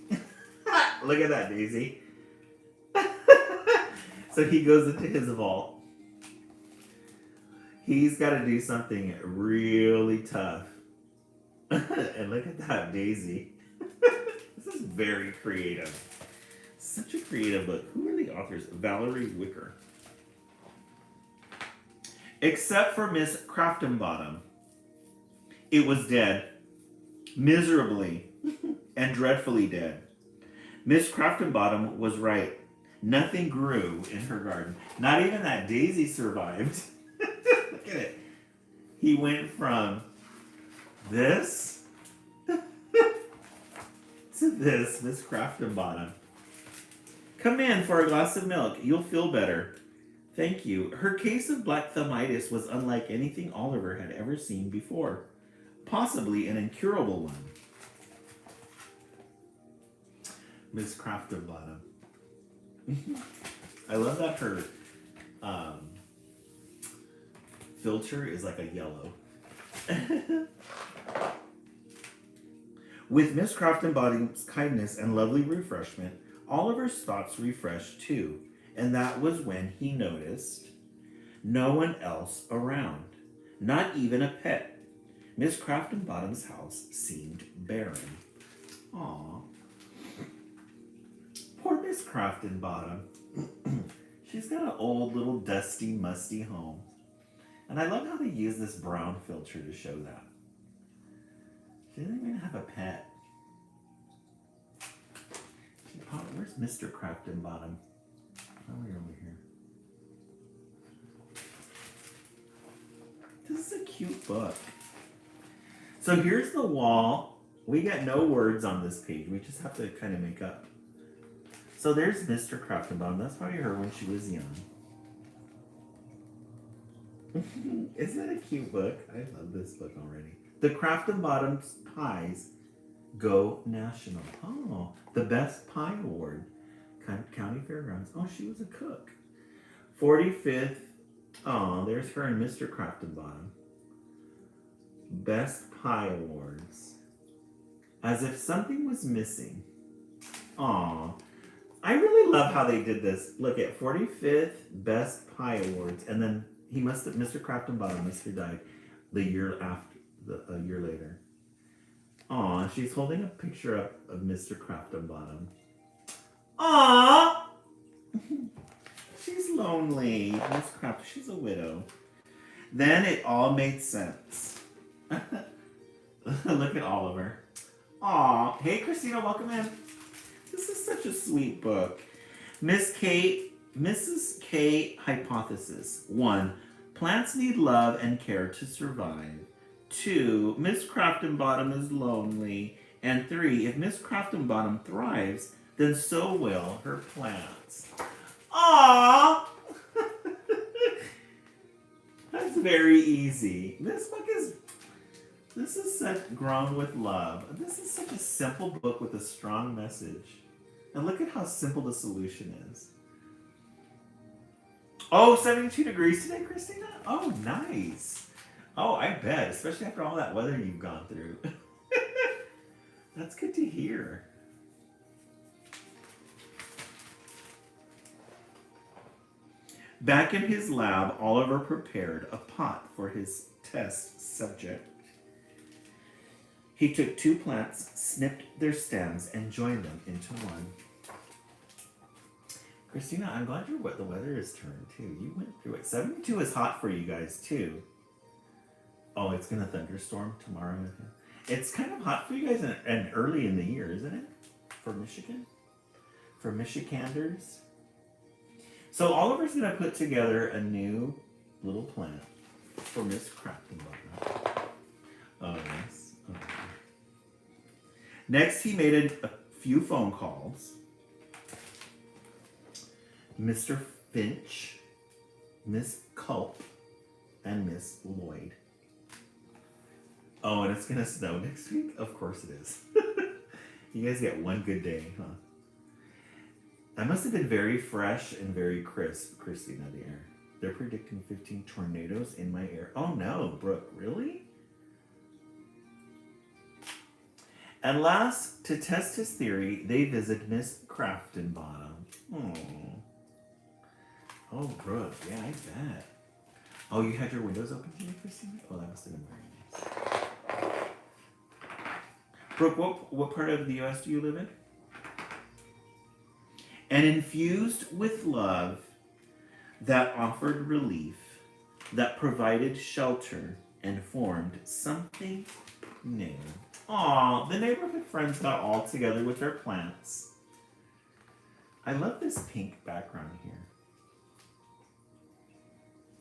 Look at that, Daisy. So he goes into his vault. He's got to do something really tough. And look at that, Daisy. This is very creative. Such a creative book. Who are the authors? Valerie Wicker. Except for Miss Craftonbottom. It was dead. Miserably and dreadfully dead. Miss Craftonbottom was right. Nothing grew in her garden. Not even that Daisy survived. Look at it. He went from this to this, Miss Craftonbottom. Come in for a glass of milk. You'll feel better. Thank you. Her case of black thumbitis was unlike anything Oliver had ever seen before. Possibly an incurable one. Miss Craftonbottom. I love that her filter is like a yellow. With Miss Craftonbottom's kindness and lovely refreshment, Oliver's thoughts refreshed too, and that was when he noticed no one else around, not even a pet. Miss Craftonbottom's house seemed barren. Aww. Poor Miss Craftonbottom. She's got an old little dusty, musty home. And I love how they use this brown filter to show that. She didn't even have a pet. Where's Mr. Craftonbottom? Oh, we're over here. This is a cute book. So here's the wall. We got no words on this page. We just have to kind of make up. So there's Mr. Craftonbottom. That's probably her when she was young. Isn't that a cute book? I love this book already. The Craftonbottom's pies go national. Oh, the best pie award. County Fairgrounds. Oh, she was a cook. 45th. Oh, there's her and Mr. Craftonbottom. Best pie awards. As if something was missing. Aw. I really love how they did this. Look at 45th Best Pie Awards. And then he must have, Mr. Craftonbottom must have died the year after, a year later. Aw, she's holding a picture up of Mr. Craftonbottom. Aw! She's lonely. Miss Craft, she's a widow. Then it all made sense. Look at Oliver. Aw. Hey, Christina, welcome in. This is such a sweet book. Mrs. K hypothesis. 1. Plants need love and care to survive. 2. Miss Craftonbottom is lonely. And 3. If Miss Craftonbottom thrives, then so will her plants. Aww! That's very easy. This is such grown with love. This is such a simple book with a strong message. And look at how simple the solution is. Oh, 72 degrees today, Christina? Oh, nice. Oh, I bet, especially after all that weather you've gone through. That's good to hear. Back in his lab, Oliver prepared a pot for his test subject. He took 2 plants, snipped their stems, and joined them into one. Christina, I'm glad the weather has turned too. You went through it. 72 is hot for you guys too. Oh, it's gonna thunderstorm tomorrow. It's kind of hot for you guys and early in the year, isn't it? For Michigan? For Michiganders? So Oliver's gonna put together a new little plant for Miss Craftonbottom. Oh, yes. Okay. Next, he made a few phone calls. Mr. Finch, Miss Culp, and Miss Lloyd. Oh, and it's going to snow next week? Of course it is. You guys get one good day, huh? That must have been very fresh and very crisp, Christina, the air. They're predicting 15 tornadoes in my air. Oh no, Brooke, really? And last, to test his theory, they visit Miss Craftonbottom. Oh, Brooke, yeah, I bet. Oh, you had your windows open today, Christina? Oh, that must have been very nice. Brooke, what part of the U.S. do you live in? And infused with love that offered relief, that provided shelter and formed something new. Aw, the neighborhood friends got all together with their plants. I love this pink background here.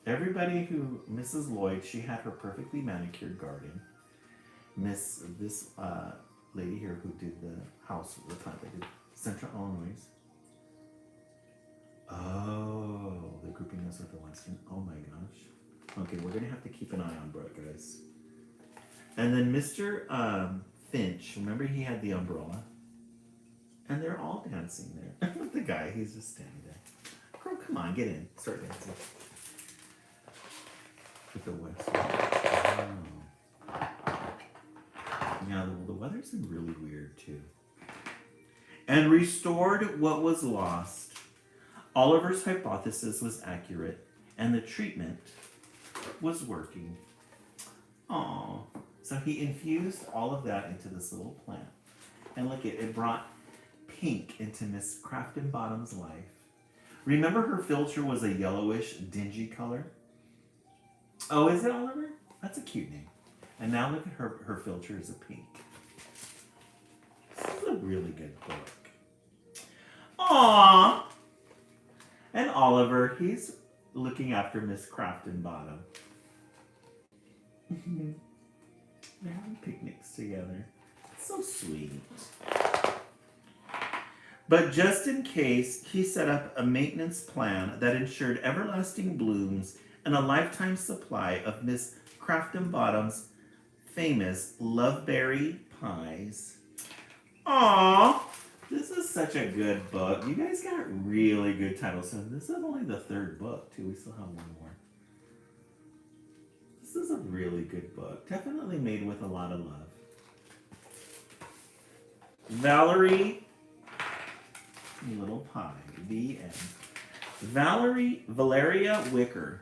Everybody who, Mrs. Lloyd, she had her perfectly manicured garden. This lady here who did the house, the plant they did, Central Illinois. Oh, they're grouping us with the Western. Oh my gosh. Okay, we're gonna have to keep an eye on Brooke, guys. And then Mr. Finch, remember he had the umbrella? And they're all dancing there. The guy, he's just standing there. Girl, come on, get in. Start dancing. With the West. Oh. Yeah, the weather's been really weird too. And restored what was lost. Oliver's hypothesis was accurate, and the treatment was working. Aww. So he infused all of that into this little plant. And look, it brought pink into Miss Craftonbottom's life. Remember her filter was a yellowish, dingy color? Oh, is it Oliver? That's a cute name. And now look at her filter is a pink. This is a really good book. Aww. And Oliver, he's looking after Miss Craftonbottom. They're having picnics together. It's so sweet. But just in case, he set up a maintenance plan that ensured everlasting blooms and a lifetime supply of Miss Craftonbottom's famous loveberry pies. Aww! This is such a good book. You guys got really good titles. So this is only the third book, too. We still have one more. This is a really good book. Definitely made with a lot of love. Valerie, little pie, the end. Valeria Wicker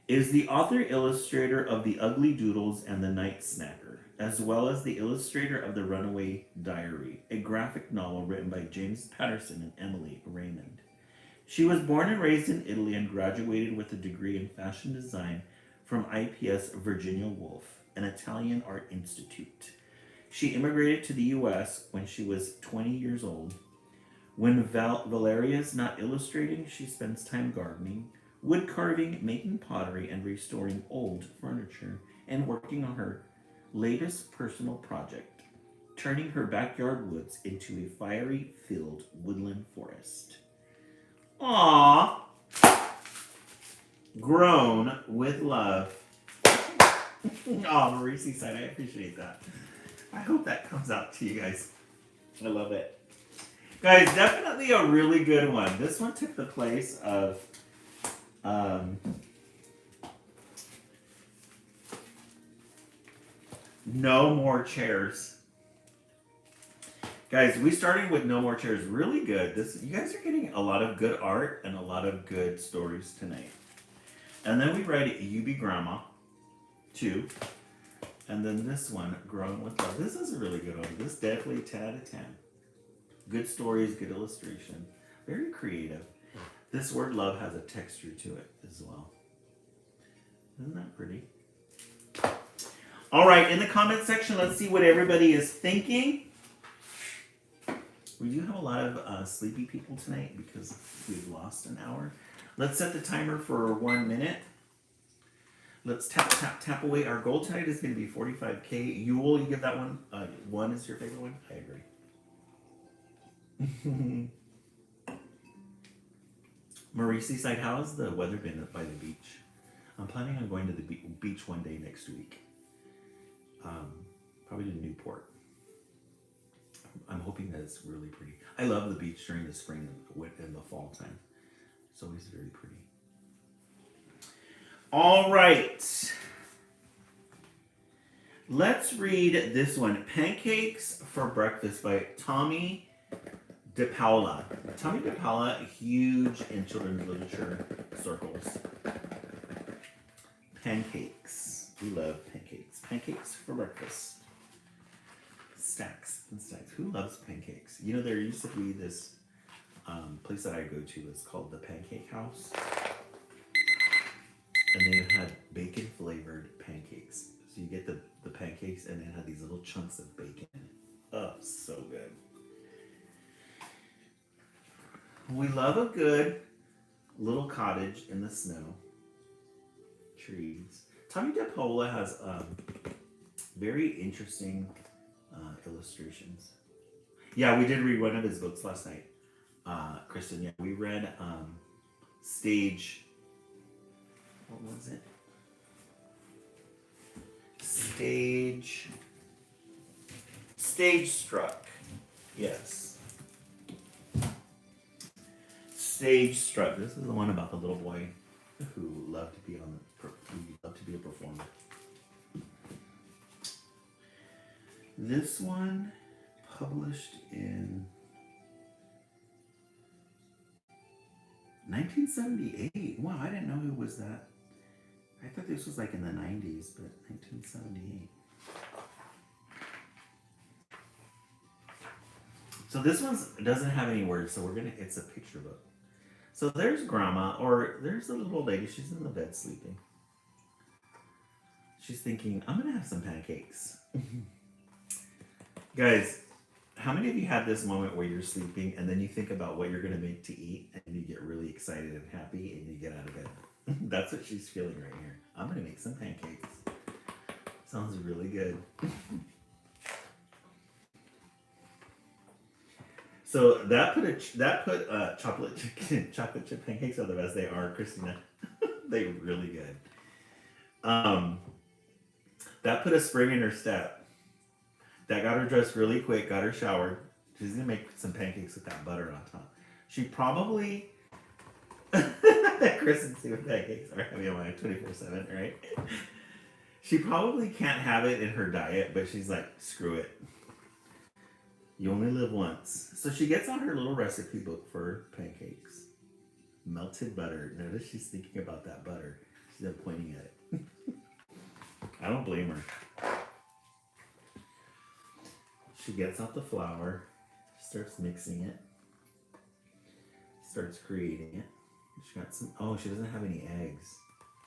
is the author-illustrator of The Ugly Doodles and The Night Snacker, as well as the illustrator of The Runaway Diary, a graphic novel written by James Patterson and Emily Raymond. She was born and raised in Italy and graduated with a degree in fashion design from IPS Virginia Woolf, an Italian art institute. She immigrated to the U.S. when she was 20 years old. When Valeria is not illustrating, she spends time gardening, wood carving, making pottery, and restoring old furniture, and working on her latest personal project, turning her backyard woods into a fiery-filled woodland forest. Aww! Grown with love. Aw, Marie Seaside, I appreciate that. I hope that comes out to you guys. I love it. Guys, definitely a really good one. This one took the place of No More Chairs. Guys, we started with No More Chairs. Really good. You guys are getting a lot of good art and a lot of good stories tonight. And then we read You Be Grandma 2. And then this one, Grown with Love. This is a really good one. This is definitely 10 out of 10. Good stories, good illustration. Very creative. This word love has a texture to it as well. Isn't that pretty? All right, in the comment section, let's see what everybody is thinking. We do have a lot of sleepy people tonight because we've lost an hour. Let's set the timer for 1 minute. Let's tap, tap, tap away. Our goal tonight is going to be 45K. You give that one. One is your favorite one? I agree. Marie Seaside, how has the weather been by the beach? I'm planning on going to the beach one day next week. Probably to Newport. I'm hoping that it's really pretty. I love the beach during the spring and the fall time. It's always very pretty. All right. Let's read this one, Pancakes for Breakfast by Tommy DePaula. Tommy DePaula, huge in children's literature circles. Pancakes. We love pancakes. Pancakes for breakfast. Stacks and stacks. Who loves pancakes? You know, there used to be this place that I go to. It's called the Pancake House. And they had bacon flavored pancakes. So you get the pancakes and it had these little chunks of bacon in it. Oh, so good. We love a good little cottage in the snow. Trees. Tommy DePaula has very interesting illustrations. Yeah, we did read one of his books last night, Kristen. Yeah, we read Stage. What was it? Stage Struck. Yes. Stage Struck. This is the one about the little boy who loved to be a performer. This one published in 1978. Wow, I didn't know it was that. I thought this was like in the 90s, but 1978. So this one doesn't have any words, so it's a picture book. So there's Grandma, or there's the little lady, she's in the bed sleeping. She's thinking, I'm gonna have some pancakes. Guys, how many of you had this moment where you're sleeping and then you think about what you're gonna make to eat and you get really excited and happy and you get out of bed? That's what she's feeling right here. I'm gonna make some pancakes. Sounds really good. So that put chocolate chip pancakes are the best. They are, Christina. They're really good. That put a spring in her step. That got her dressed really quick, got her showered. She's gonna make some pancakes with that butter on top. She probably Kristen's doing pancakes are having on 24/7, right? She probably can't have it in her diet, but she's like, screw it. You only live once. So she gets on her little recipe book for pancakes. Melted butter. Notice she's thinking about that butter. She's pointing at it. I don't blame her. She gets out the flour, starts mixing it, starts creating it. She got some, she doesn't have any eggs.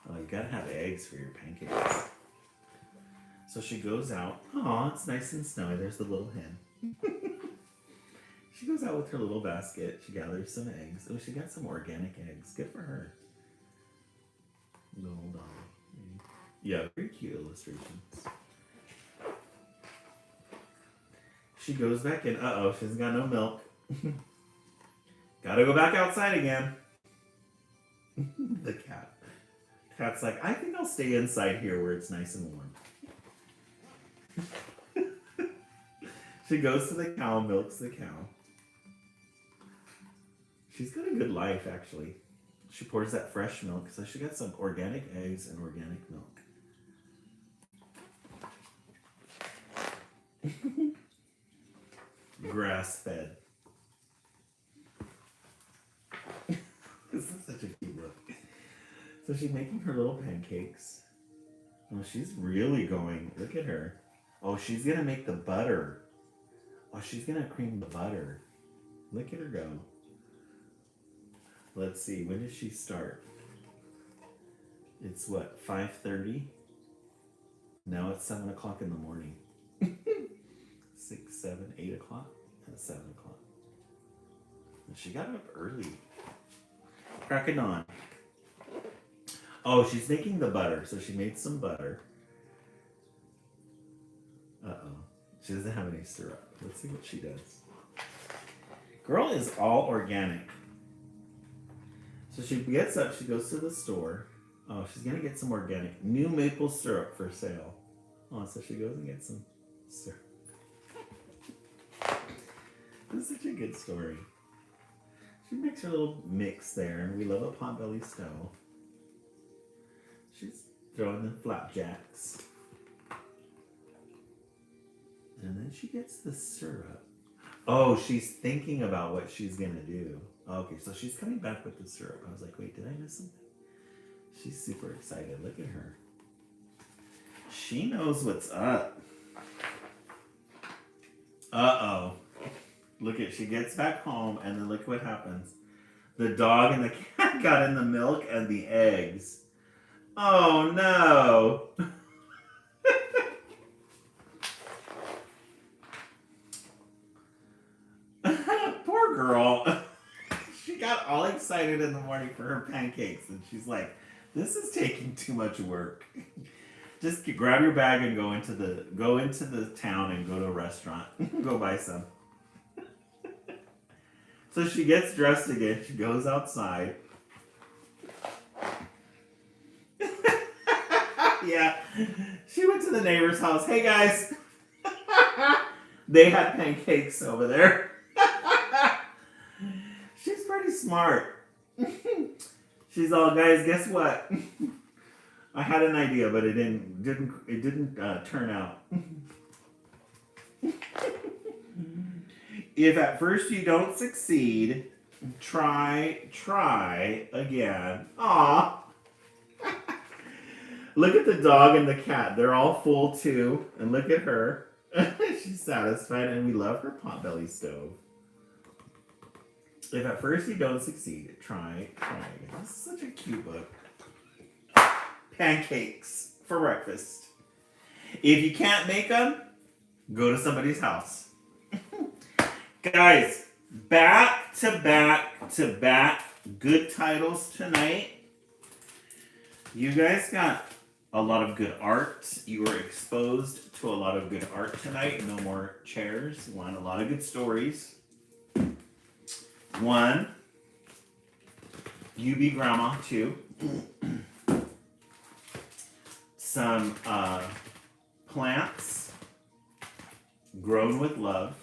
Oh, you gotta have eggs for your pancakes. So she goes out. Oh, it's nice and snowy. There's the little hen. She goes out with her little basket. She gathers some eggs. Oh, she got some organic eggs. Good for her. Little dolly. Yeah, very cute illustrations. She goes back in. Uh-oh, she hasn't got no milk. Gotta go back outside again. The cat. Cat's like, I think I'll stay inside here where it's nice and warm. She goes to the cow, milks the cow. She's got a good life, actually. She pours that fresh milk, so she got some organic eggs and organic milk. Grass-fed. This is such a cute look. So she's making her little pancakes. Oh, she's really going. Look at her. Oh, she's going to make the butter. Oh, she's going to cream the butter. Look at her go. Let's see. When does she start? It's what, 5:30? Now it's 7 o'clock in the morning. 6, 7, 8 o'clock? And 7 o'clock. And she got up early. Crack of dawn. Oh, she's making the butter. So she made some butter. Uh-oh. She doesn't have any syrup. Let's see what she does. Girl is all organic. So she gets up, she goes to the store. Oh, she's going to get some organic. New maple syrup for sale. Oh, so she goes and gets some syrup. This is such a good story. She makes her little mix there, and we love a potbelly stove. She's throwing the flapjacks. And then she gets the syrup. Oh, she's thinking about what she's going to do. Okay, so she's coming back with the syrup. I was like, wait, did I miss something? She's super excited. Look at her. She knows what's up. Uh-oh. Look at, she gets back home, and then look what happens. The dog and the cat got in the milk and the eggs. Oh, no. Poor girl. She got all excited in the morning for her pancakes, and she's like, this is taking too much work. Just grab your bag and go into the town and go to a restaurant. Go buy some. So she gets dressed again. She goes outside. Yeah. She went to the neighbor's house. Hey, guys. They had pancakes over there. She's pretty smart. She's all, guys, guess what? I had an idea, but it didn't turn out. If at first you don't succeed, try again. Aw. Look at the dog and the cat. They're all full too. And look at her. She's satisfied, and we love her potbelly stove. If at first you don't succeed, try again. This is such a cute book. Pancakes for breakfast. If you can't make them, go to somebody's house. Guys, back to back good titles tonight. You guys got a lot of good art. You were exposed to a lot of good art tonight. No more chairs. One, a lot of good stories. One, you be grandma. Two, some plants grown with love.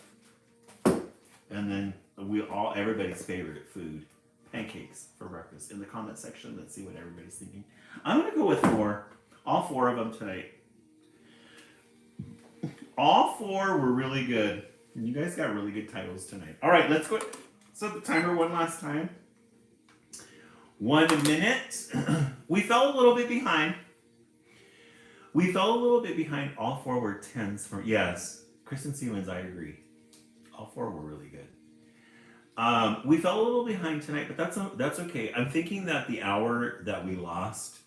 And then everybody's favorite food, pancakes for breakfast. In the comment section, let's see what everybody's thinking. I'm going to go with 4. All 4 of them tonight. All 4 were really good. You guys got really good titles tonight. All right, let's go. Set the timer one last time. 1 minute. We fell a little bit behind. All 4 were 10s for, yes. Kristen Siemens, I agree. All 4 were really good. We fell a little behind tonight, but that's okay. I'm thinking that the hour that we lost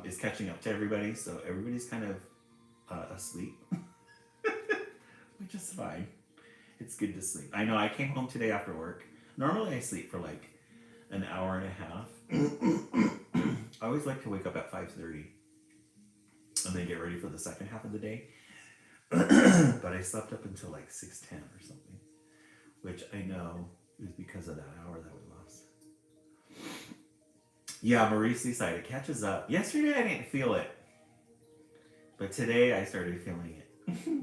is catching up to everybody, so everybody's kind of asleep, which is fine. It's good to sleep. I know I came home today after work. Normally I sleep for like an hour and a half. I always like to wake up at 5:30 and then get ready for the second half of the day. But I slept up until like 6:10 or something, which I know is because of that hour that we lost. Yeah, Maurice Seaside, it catches up. Yesterday I didn't feel it, but today I started feeling it.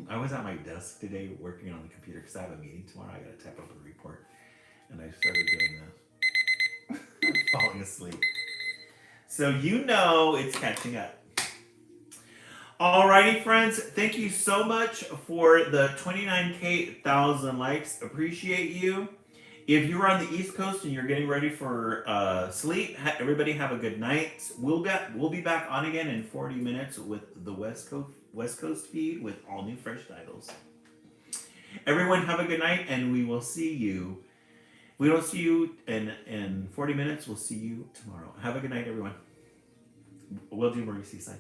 I was at my desk today working on the computer because I have a meeting tomorrow. I got to type up a report, and I started doing this, falling asleep. So you know it's catching up. Alrighty, friends, thank you so much for the 29,000 likes. Appreciate you. If you're on the East Coast and you're getting ready for sleep, everybody have a good night. We'll be back on again in 40 minutes with the West Coast feed with all new fresh titles. Everyone have a good night, and we will see you. If we don't see you in 40 minutes, we'll see you tomorrow. Have a good night, everyone. We'll do Maurice Seaside.